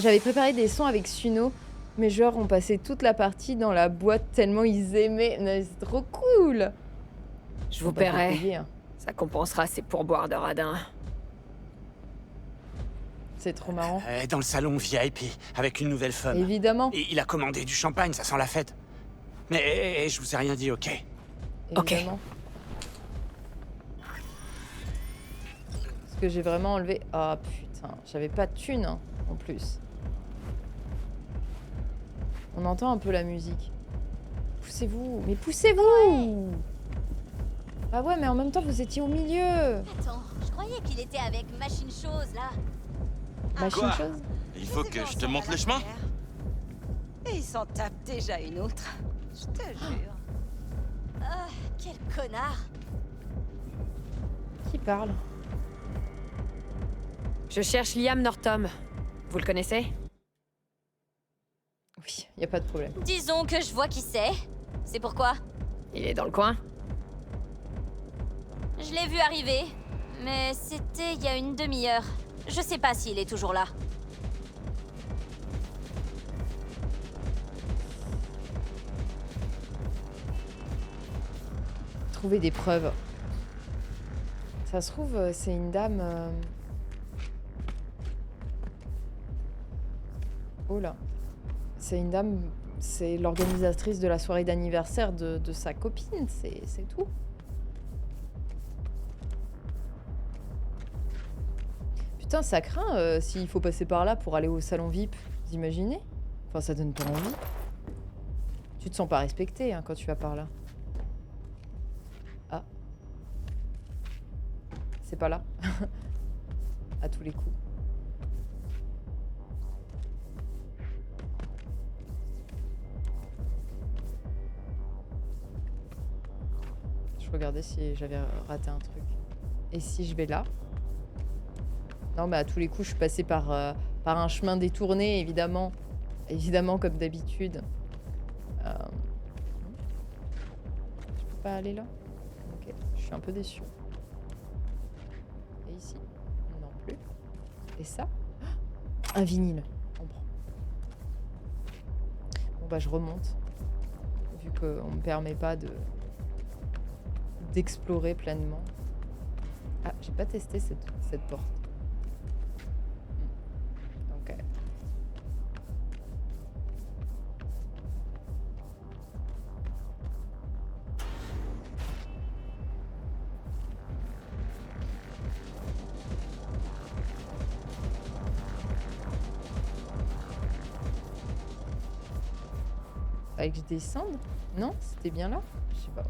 J'avais préparé des sons avec Suno. Mes joueurs ont passé toute la partie dans la boîte tellement ils aimaient. C'est trop cool. Je vous paierai. Ça compensera ces pourboires de radin. C'est trop marrant. Dans le salon VIP, avec une nouvelle femme. Évidemment. Et il a commandé du champagne, ça sent la fête. Mais je vous ai rien dit, ok? Évidemment. Ok. Parce que j'ai vraiment enlevé... Ah putain, j'avais pas de thune hein, en plus. On entend un peu la musique. Poussez-vous, mais poussez-vous! Ah ouais, mais en même temps, vous étiez au milieu. Attends, je croyais qu'il était avec Machine Chose, là. Machine Chose? Il faut que je te montre le chemin? Et il s'en tape déjà une autre. Je te jure. Ah, quel connard! Qui parle? Je cherche Liam Norton. Vous le connaissez? Oui, y a pas de problème. Disons que je vois qui c'est. C'est pourquoi? Il est dans le coin? Je l'ai vu arriver, mais c'était il y a une demi-heure. Je sais pas s'il est toujours là. Trouver des preuves. Ça se trouve, c'est une dame... Oh là. C'est une dame... C'est l'organisatrice de la soirée d'anniversaire de sa copine, c'est tout. Putain, ça craint s'il faut passer par là pour aller au salon VIP. Vous imaginez? Enfin, ça donne pas envie. Tu te sens pas respecté hein, quand tu vas par là. Ah. C'est pas là. À tous les coups. Je regardais si j'avais raté un truc. Et si je vais là? Non, mais à tous les coups, je suis passée par un chemin détourné, évidemment. Évidemment, comme d'habitude. Je peux pas aller là? Ok, je suis un peu déçue. Et ici? Non plus. Et ça? Un vinyle. On prend. Bon, bah, je remonte. Vu qu'on me permet pas d'explorer pleinement. Ah, j'ai pas testé cette porte. Ok. Fallait que je descende? Non? C'était bien là? Je sais pas.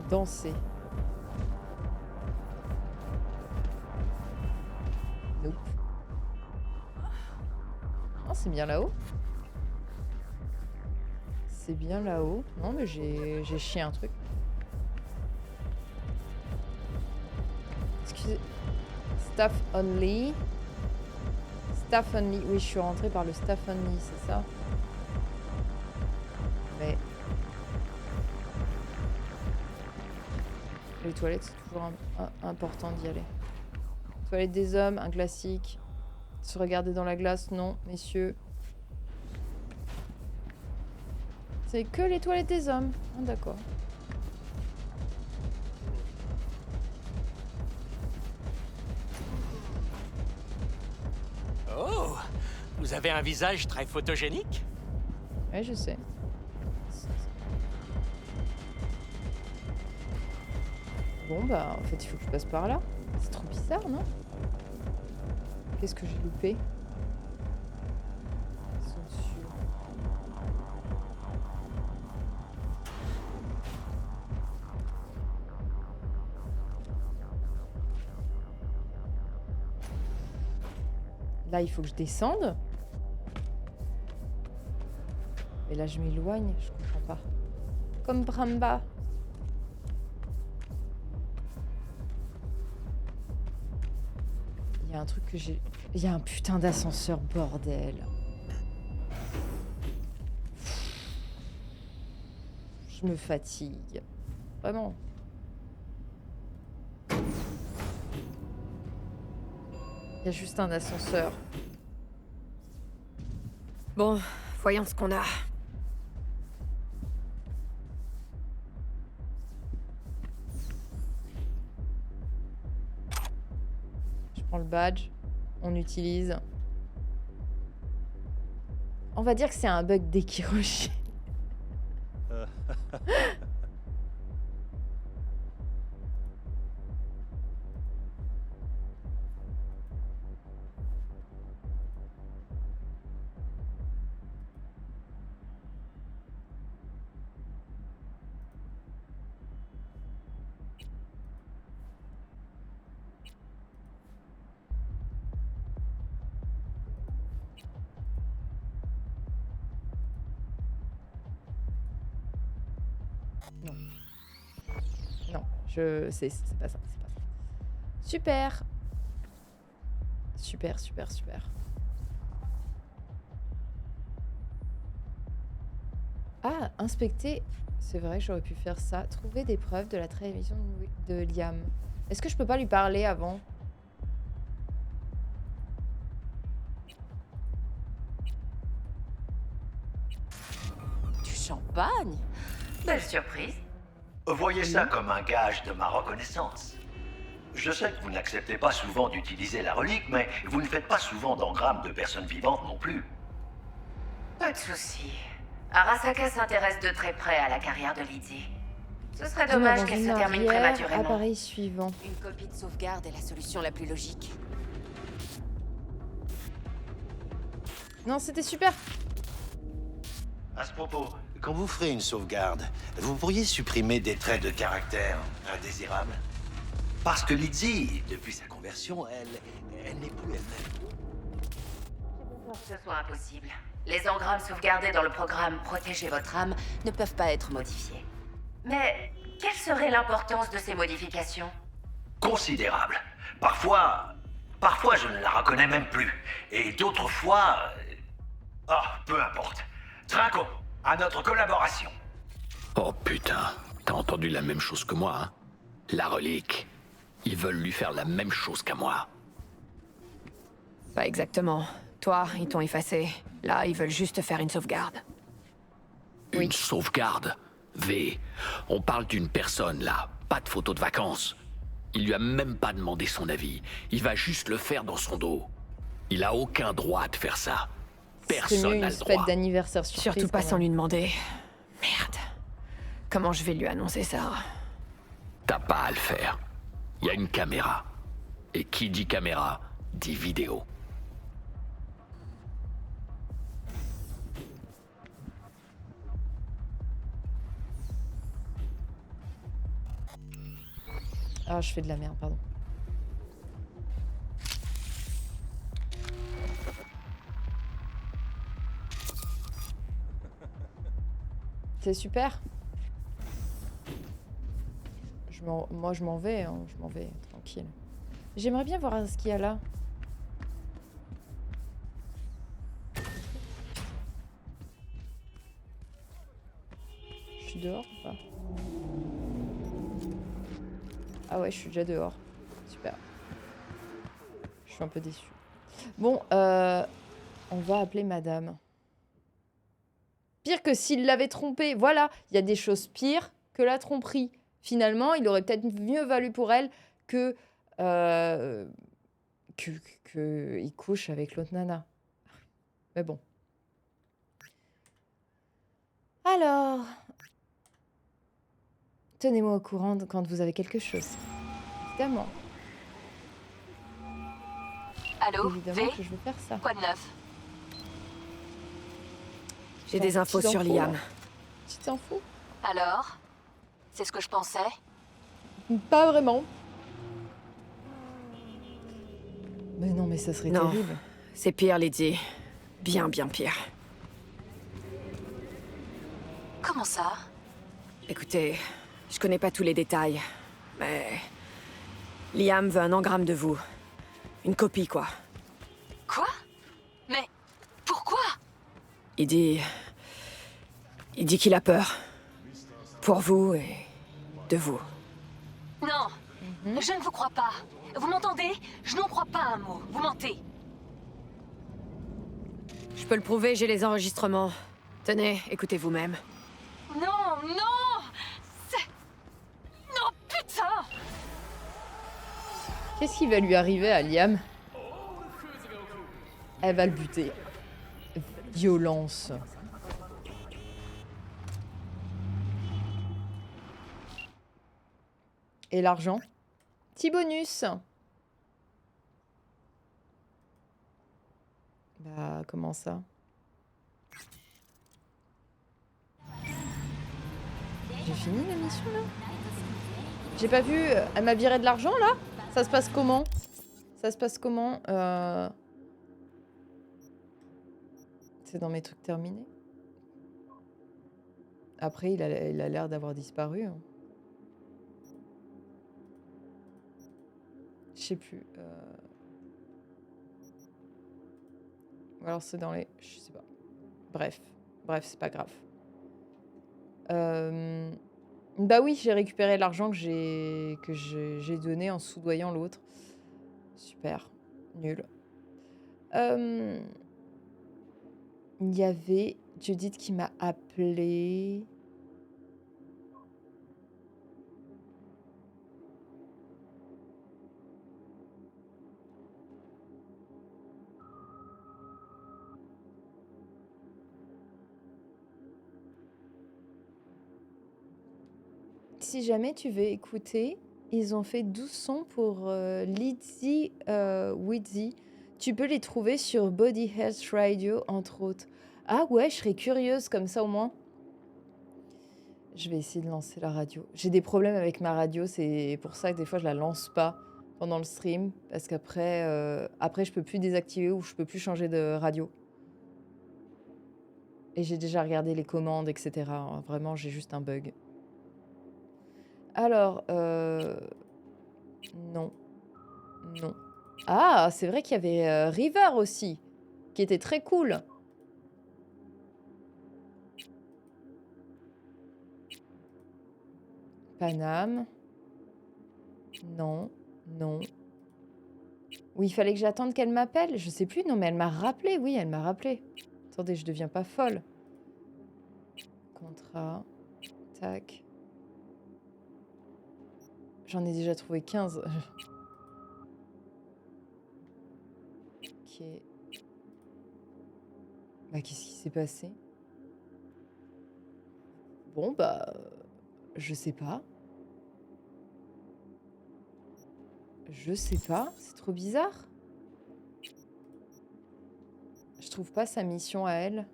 Danser. Nope. Oh, c'est bien là-haut. C'est bien là-haut. Non, mais j'ai chié un truc. Excusez. Staff only. Staff only. Oui, je suis rentrée par le staff only, c'est ça? Mais... les toilettes, c'est toujours important d'y aller. Toilettes des hommes, un classique. Se regarder dans la glace, non, messieurs. C'est que les toilettes des hommes. Ah, d'accord. Vous avez un visage très photogénique. Ouais, je sais. Bon, bah, en fait, il faut que je passe par là. C'est trop bizarre, non? Qu'est-ce que j'ai loupé? Censure. Là, il faut que je descende. Et là, je m'éloigne. Je comprends pas. Comme Bramba. Il y a un truc que j'ai... Il y a un putain d'ascenseur, bordel. Je me fatigue. Vraiment. Il y a juste un ascenseur. Bon, voyons ce qu'on a. Je prends le badge. On utilise. On va dire que c'est un bug d'Ekiroshi. Non. Non, c'est pas ça, c'est pas ça. Super. Super, super, super. Ah, inspecter. C'est vrai, j'aurais pu faire ça. Trouver des preuves de la télévision de Liam. Est-ce que je peux pas lui parler avant? Du champagne? Belle surprise. Voyez ça comme un gage de ma reconnaissance. Je sais que vous n'acceptez pas souvent d'utiliser la relique, mais vous ne faites pas souvent d'engrammes de personnes vivantes non plus. Pas de souci. Arasaka s'intéresse de très près à la carrière de Lydie. Ce serait dommage qu'elle se termine prématurément. Appareil suivant. Une copie de sauvegarde est la solution la plus logique. Non, c'était super. À ce propos, quand vous ferez une sauvegarde, vous pourriez supprimer des traits de caractère indésirables. Parce que Lydie, depuis sa conversion, elle n'est plus elle-même. Pour que ce soit impossible. Les engrammes sauvegardés dans le programme Protégez votre âme ne peuvent pas être modifiés. Mais quelle serait l'importance de ces modifications? Considérable. Parfois je ne la reconnais même plus. Et d'autres fois... peu importe. Trinquons, à notre collaboration. Oh putain, t'as entendu la même chose que moi, hein? La relique. Ils veulent lui faire la même chose qu'à moi. Pas exactement. Toi, ils t'ont effacé. Là, ils veulent juste faire une sauvegarde. Une sauvegarde? V, on parle d'une personne, là. Pas de photo de vacances. Il lui a même pas demandé son avis. Il va juste le faire dans son dos. Il a aucun droit de faire ça. Personne n'a le droit. Fête d'anniversaire surprise. Surtout pas sans lui demander. Merde. Comment je vais lui annoncer ça? T'as pas à le faire. Il y a une caméra. Et qui dit caméra, dit vidéo. Ah, je fais de la merde, pardon. C'est super. Moi, je m'en vais, hein. Je m'en vais, tranquille. J'aimerais bien voir ce qu'il y a là. Je suis dehors ou pas? Ah ouais, je suis déjà dehors. Super. Je suis un peu déçue. Bon, on va appeler madame. Pire que s'il l'avait trompée. Voilà, il y a des choses pires que la tromperie. Finalement, il aurait peut-être mieux valu pour elle que il couche avec l'autre nana. Mais bon. Alors... Tenez-moi au courant quand vous avez quelque chose. Évidemment. Allô, Évidemment V? que je vais faire ça. Quoi de neuf? J'ai des infos sur Liam. Tu t'en fous? Alors? C'est ce que je pensais? Pas vraiment. Mais non, mais ça serait Non, terrible. c'est pire, Lydie. Bien, bien pire. Comment ça? Écoutez, je connais pas tous les détails, mais... Liam veut un engramme de vous. Une copie, quoi. Quoi? Mais... pourquoi? Il dit qu'il a peur. Pour vous et de vous. Non, je ne vous crois pas. Vous m'entendez? Je n'en crois pas un mot. Vous mentez. Je peux le prouver, j'ai les enregistrements. Tenez, écoutez vous-même. Non, non! C'est... Non, putain! Qu'est-ce qui va lui arriver à Liam? Elle va le buter. Violence. Et l'argent? Petit bonus. Bah, comment ça? J'ai fini la mission là? J'ai pas vu. Elle m'a viré de l'argent là? Ça se passe comment? Ça se passe comment? C'est dans mes trucs terminés. Après, il a l'air d'avoir disparu. Hein. Je sais plus. Ou alors c'est dans les... Je sais pas. Bref. Bref, c'est pas grave. Bah oui, j'ai récupéré l'argent que j'ai donné en soudoyant l'autre. Super. Nul. Il y avait Judith qui m'a appelé. Si jamais tu veux écouter, ils ont fait 12 sons pour Lizzie Wizzy. Tu peux les trouver sur Body Health Radio, entre autres. Ah ouais, je serais curieuse comme ça au moins. Je vais essayer de lancer la radio. J'ai des problèmes avec ma radio, c'est pour ça que des fois je la lance pas pendant le stream. Parce qu'après après, je peux plus désactiver ou je peux plus changer de radio. Et j'ai déjà regardé les commandes, etc. Vraiment, j'ai juste un bug. Alors, non. Non. Ah, c'est vrai qu'il y avait River aussi, qui était très cool. Paname. Non, non. Oui, il fallait que j'attende qu'elle m'appelle. Je sais plus, non, mais elle m'a rappelé. Oui, elle m'a rappelé. Attendez, je deviens pas folle. Contrat. Tac. J'en ai déjà trouvé 15. Ok. Bah, qu'est-ce qui s'est passé? Bon, bah... je sais pas. Je sais pas. C'est trop bizarre. Je trouve pas sa mission à elle.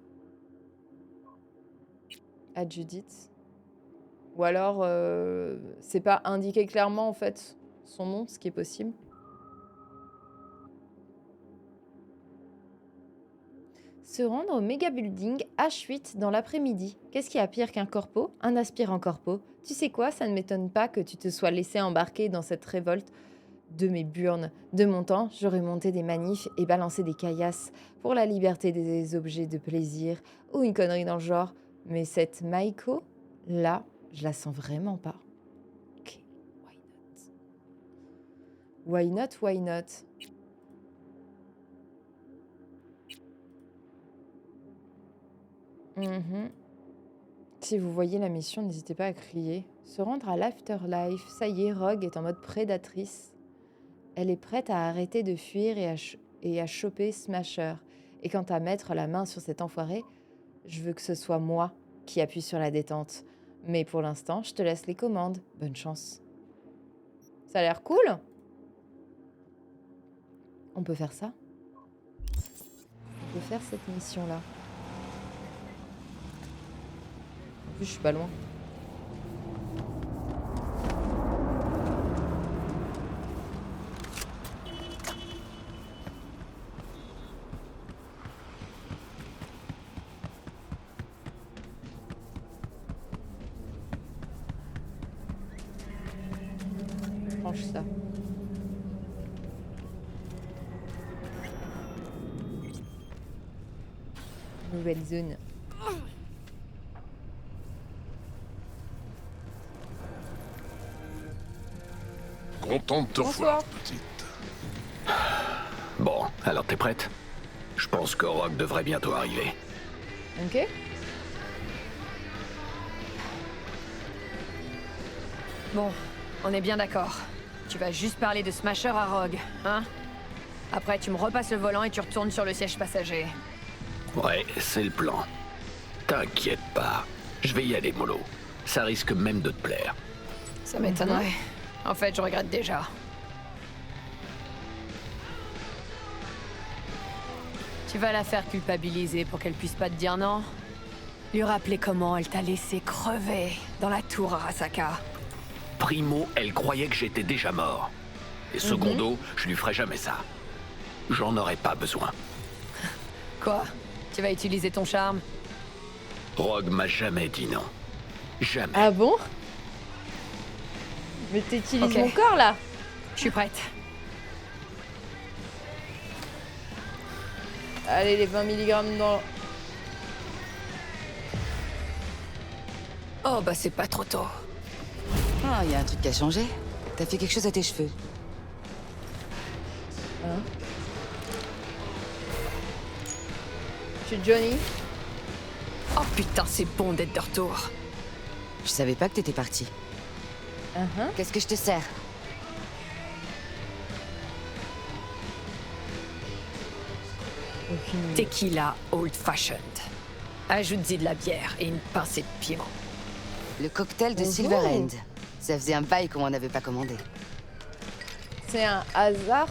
À Judith. Ou alors, c'est pas indiqué clairement, en fait, son nom, ce qui est possible. Se rendre au méga building H8 dans l'après-midi. Qu'est-ce qui a pire qu'un corpo? Un aspirant corpo. Tu sais quoi, ça ne m'étonne pas que tu te sois laissé embarquer dans cette révolte de mes burnes. De mon temps, j'aurais monté des manifs et balancé des caillasses pour la liberté des objets de plaisir ou une connerie dans le genre. Mais cette Maiko, là, je la sens vraiment pas. Ok, why not? Why not, why not? Si vous voyez la mission, n'hésitez pas à crier. Se rendre à l'Afterlife. Ça y est, Rogue est en mode prédatrice. Elle est prête à arrêter de fuir et à choper Smasher. Et quant à mettre la main sur cet enfoiré, je veux que ce soit moi qui appuie sur la détente. Mais pour l'instant, je te laisse les commandes. Bonne chance. Ça a l'air cool. On peut faire ça. On peut faire cette mission-là. En plus, je suis pas loin. Range ça. Nouvelle zone. Content de te Bonsoir. voir, petite. Bon, alors t'es prête? Je pense que Rogue devrait bientôt arriver. Ok. Bon, on est bien d'accord. Tu vas juste parler de Smasher à Rogue, hein? Après, tu me repasses le volant et tu retournes sur le siège passager. Ouais, c'est le plan. T'inquiète pas. Je vais y aller, mollo. Ça risque même de te plaire. Ça m'étonnerait. En fait, je regrette déjà. Tu vas la faire culpabiliser pour qu'elle puisse pas te dire non? Lui rappeler comment elle t'a laissé crever dans la tour Arasaka. Primo, elle croyait que j'étais déjà mort. Et secondo, je lui ferai jamais ça. J'en aurais pas besoin. Quoi? Tu vas utiliser ton charme? Rogue m'a jamais dit non. Jamais. Ah bon? Mais t'utilises Ok. mon corps là? Je suis prête. Allez, les 20 mg dans... Oh bah c'est pas trop tôt. Ah, il y a un truc qui a changé. T'as fait quelque chose à tes cheveux. Hein? Je suis Johnny. Oh putain, c'est bon d'être de retour. Je savais pas que t'étais parti. Qu'est-ce que je te sers? Tequila old fashioned. Ajoute-y de la bière et une pincée de piment. Le cocktail de Silverhand. Ça faisait un bail qu'on m'en avait pas commandé. C'est un hasard.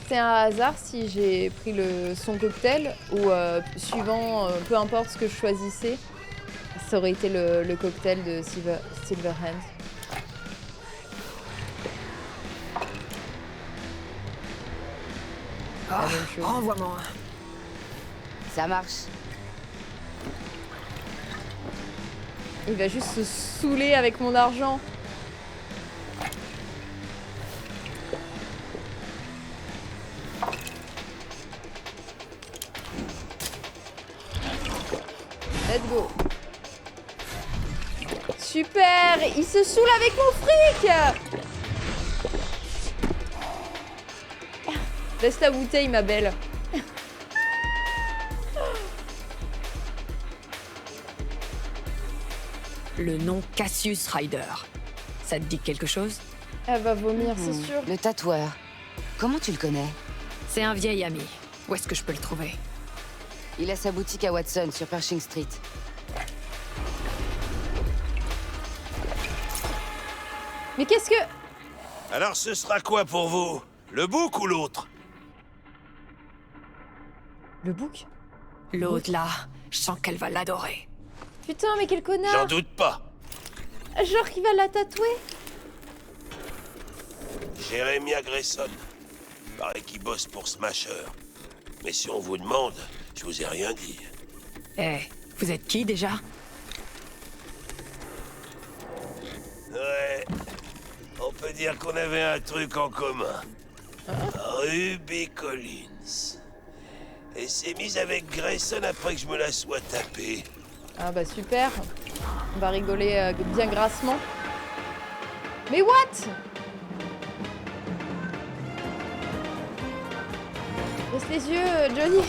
C'est un hasard si j'ai pris son cocktail ou suivant, peu importe ce que je choisissais, ça aurait été le cocktail de Silverhand. Ah, renvoie-moi. Ça marche. Il va juste se saouler avec mon argent. Let's go. Super, il se saoule avec mon fric. Laisse la bouteille, ma belle. Le nom Cassius Ryder. Ça te dit quelque chose? Elle va vomir, c'est sûr. Le tatoueur. Comment tu le connais? C'est un vieil ami. Où est-ce que je peux le trouver? Il a sa boutique à Watson, sur Pershing Street. Mais qu'est-ce que... Alors ce sera quoi pour vous? Le bouc ou l'autre? Le bouc? L'autre là, je sens qu'elle va l'adorer. Putain, mais quel connard! J'en doute pas. Genre qu'il va la tatouer? Jeremiah Grayson. Paraît qu'il bosse pour Smasher. Mais si on vous demande, je vous ai rien dit. Eh, vous êtes qui déjà? Ouais. On peut dire qu'on avait un truc en commun. Ruby Collins. Et s'est mise avec Grayson après que je me la sois tapée. Ah bah super. On va rigoler bien grassement. Mais what? Laisse les yeux, Johnny.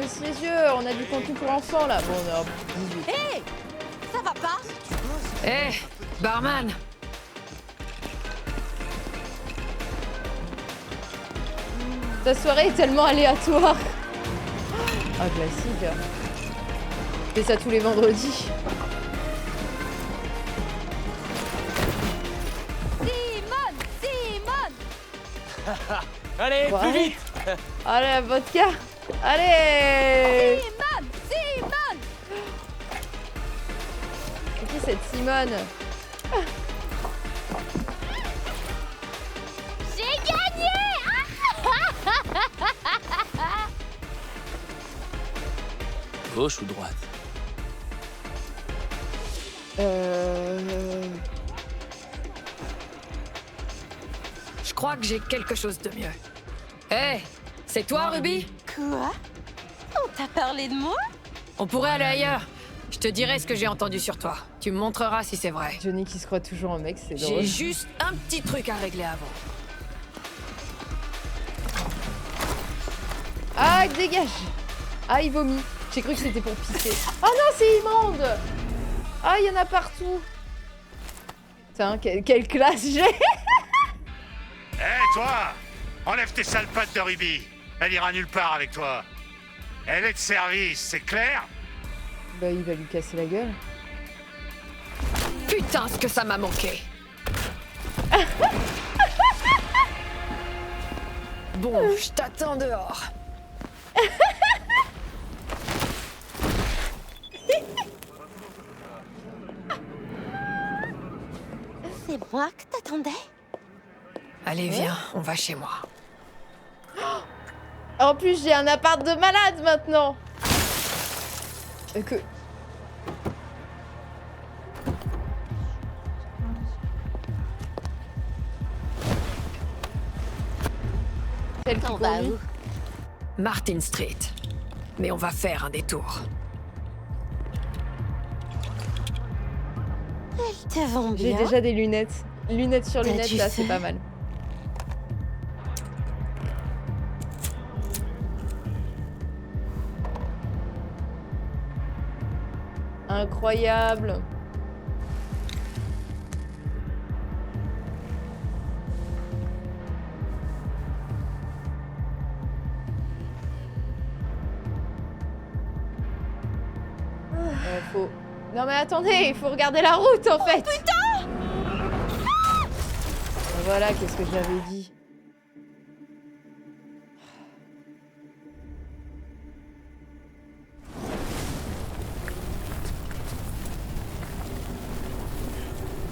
Laisse les yeux, on a du contenu pour enfants là. Bon, on est 18. Hé! Ça va pas? Eh, barman! Ta soirée est tellement aléatoire. Ah, classique. Je fais ça tous les vendredis. Allez, Bon, plus allez. vite. Allez, la vodka. Allez. Simone! C'est qui cette Simone? J'ai gagné. Gauche ou droite? Je crois que j'ai quelque chose de mieux. Hé, c'est toi, Ruby? Quoi? On t'a parlé de moi? On pourrait aller ailleurs. Je te dirai ce que j'ai entendu sur toi. Tu me montreras si c'est vrai. Johnny qui se croit toujours un mec, c'est J'ai drôle. juste un petit truc à régler avant. Ah, dégage. Ah, il vomit. J'ai cru que c'était pour pisser. Oh non, c'est immonde. Ah, il y en a partout. Putain, quelle classe j'ai. Hé, toi! Enlève tes sales pattes de Ruby. Elle ira nulle part avec toi. Elle est de service, c'est clair? Bah, il va lui casser la gueule. Putain, ce que ça m'a manqué. Bon, je t'attends dehors. C'est moi que t'attendais? Allez, viens, on va chez moi. En plus, j'ai un appart de malade maintenant. Que... Celle qui On va conduit. où? Martin Street. Mais on va faire un détour. Elles te vont J'ai bien. déjà des lunettes. Lunettes sur lunettes, T'as-tu là, c'est fait? pas mal. Incroyable. Faut... Non mais attendez, il faut regarder la route en fait. Putain! Voilà, qu'est-ce que j'avais dit.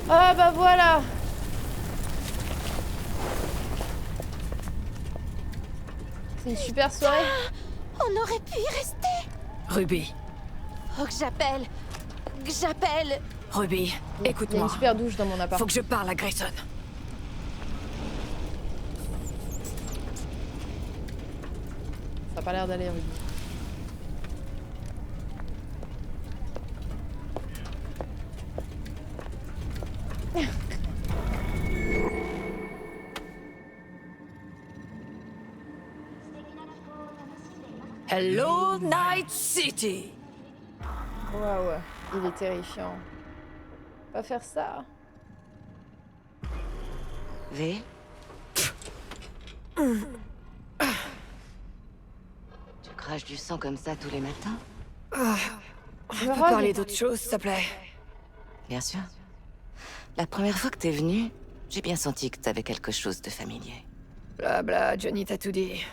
Ah bah voilà. C'est une super soirée. On aurait pu y rester. Ruby, Oh, que j'appelle. Que j'appelle. Ruby, Il y a une écoute-moi. super douche dans mon appart. Faut que je parle à Grayson. Ça a pas l'air d'aller, Ruby. Hello, Night City. Waouh, il est terrifiant. Pas faire ça. V? Tu craches du sang comme ça tous les matins? On peut parler d'autre chose, s'il te plaît. Bien sûr. La première fois que t'es venu, j'ai bien senti que t'avais quelque chose de familier. Blabla, Johnny t'a tout dit.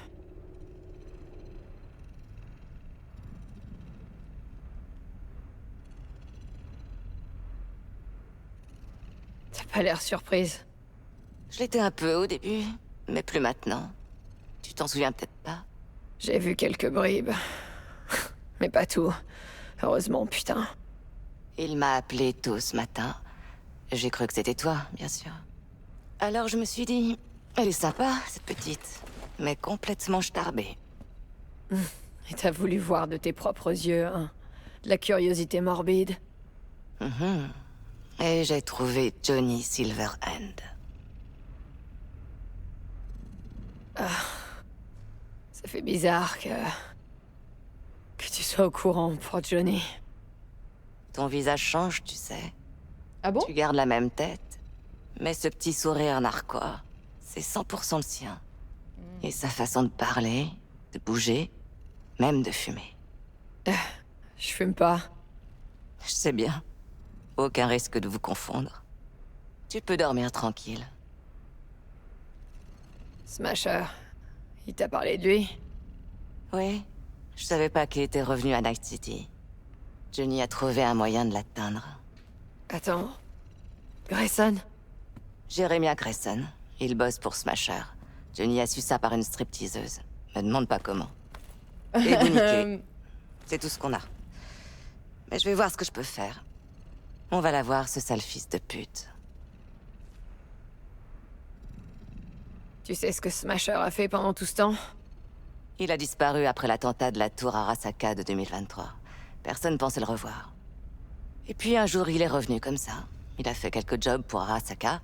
T'as pas l'air surprise. Je l'étais un peu au début, mais plus maintenant. Tu t'en souviens peut-être pas? J'ai vu quelques bribes. Mais pas tout. Heureusement, putain. Il m'a appelé tôt ce matin. J'ai cru que c'était toi, bien sûr. Alors je me suis dit, elle est sympa, cette petite, mais complètement starbée. Et t'as voulu voir de tes propres yeux, hein? De la curiosité morbide. Mhm. Et j'ai trouvé Johnny Silverhand. Ah. Ça fait bizarre que tu sois au courant pour Johnny. Ton visage change, tu sais. Ah bon? Tu gardes la même tête, mais ce petit sourire narquois, c'est 100% le sien. Et sa façon de parler, de bouger, même de fumer. Je fume pas. Je sais bien. Aucun risque de vous confondre. Tu peux dormir tranquille. Smasher, il t'a parlé de lui? Oui. Je savais pas qu'il était revenu à Night City. Johnny a trouvé un moyen de l'atteindre. Attends... Grayson? Jeremiah Grayson. Il bosse pour Smasher. Johnny a su ça par une stripteaseuse. Me demande pas comment. Et Boniquet. C'est tout ce qu'on a. Mais je vais voir ce que je peux faire. On va la voir, ce sale fils de pute. Tu sais ce que Smasher a fait pendant tout ce temps? Il a disparu après l'attentat de la tour Arasaka de 2023. Personne pensait le revoir. Et puis un jour, il est revenu comme ça. Il a fait quelques jobs pour Arasaka,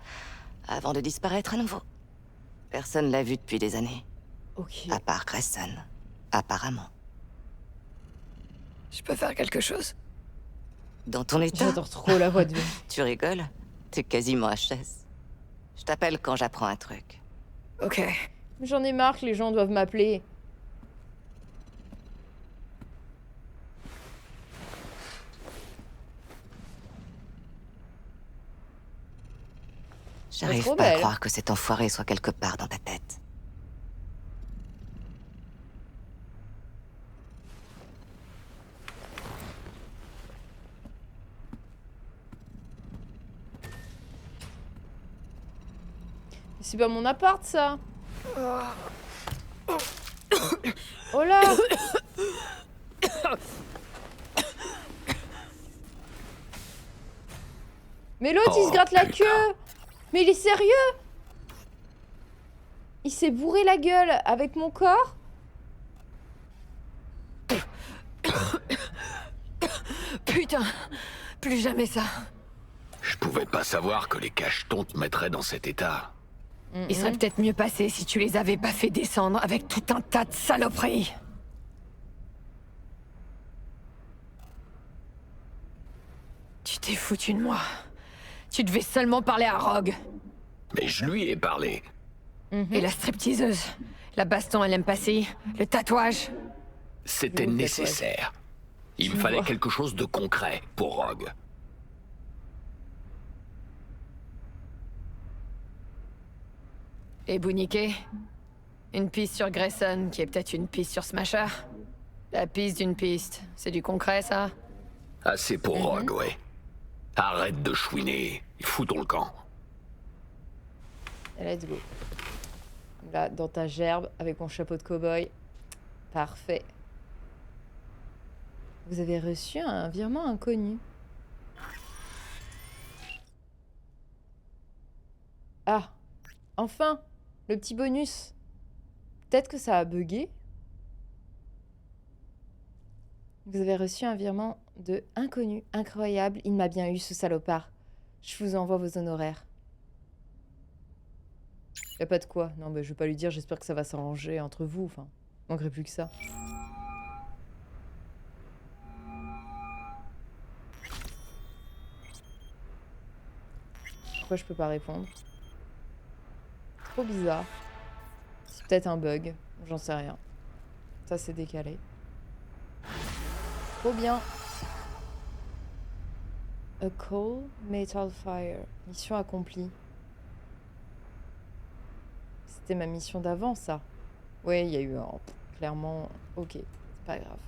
avant de disparaître à nouveau. Personne l'a vu depuis des années. Ok. À part Grayson. Apparemment. Je peux faire quelque chose? Dans ton état? J'adore trop la voix de vie. Tu rigoles? T'es quasiment HS. Je t'appelle quand j'apprends un truc. Ok. J'en ai marre que les gens doivent m'appeler. J'arrive trop pas à belle. croire que cet enfoiré soit quelque part dans ta tête. C'est pas mon appart, ça. Oh là. Mais l'autre, il se gratte la queue. Mais il est sérieux? Il s'est bourré la gueule avec mon corps? Putain, plus jamais ça. Je pouvais pas savoir que les cachetons te mettraient dans cet état. Il serait peut-être mieux passé si tu les avais pas fait descendre avec tout un tas de saloperies. Tu t'es foutu de moi. Tu devais seulement parler à Rogue. Mais je lui ai parlé. Et la stripteaseuse. La baston à l'empathie. Le tatouage. C'était nécessaire. Il me fallait quelque chose de concret pour Rogue. Et Boniquet? Une piste sur Grayson, qui est peut-être une piste sur Smasher. La piste d'une piste, c'est du concret, ça? Assez pour Rogue, ouais. Arrête de chouiner, foutons le camp. Let's go. Là, dans ta gerbe, avec mon chapeau de cow-boy. Parfait. Vous avez reçu un virement inconnu. Ah, enfin, le petit bonus. Peut-être que ça a bugué. Vous avez reçu un virement de inconnu. Incroyable, il m'a bien eu, ce salopard. Je vous envoie vos honoraires. Y'a pas de quoi. Non, mais je vais pas lui dire, j'espère que ça va s'arranger entre vous. Enfin, manquerait plus que ça. Pourquoi je peux pas répondre? Trop bizarre. C'est peut-être un bug. J'en sais rien. Ça, c'est décalé. Trop bien. A Coal Metal Fire. Mission accomplie. C'était ma mission d'avant, ça. Ouais, il y a eu un... Clairement... Ok, c'est pas grave.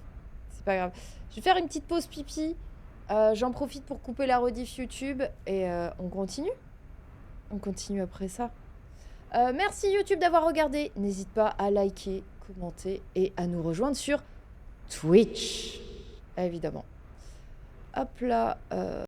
C'est pas grave. Je vais faire une petite pause pipi. J'en profite pour couper la rediff YouTube. Et on continue. On continue après ça. Merci YouTube d'avoir regardé. N'hésite pas à liker, commenter et à nous rejoindre sur Twitch. Évidemment. Hop là.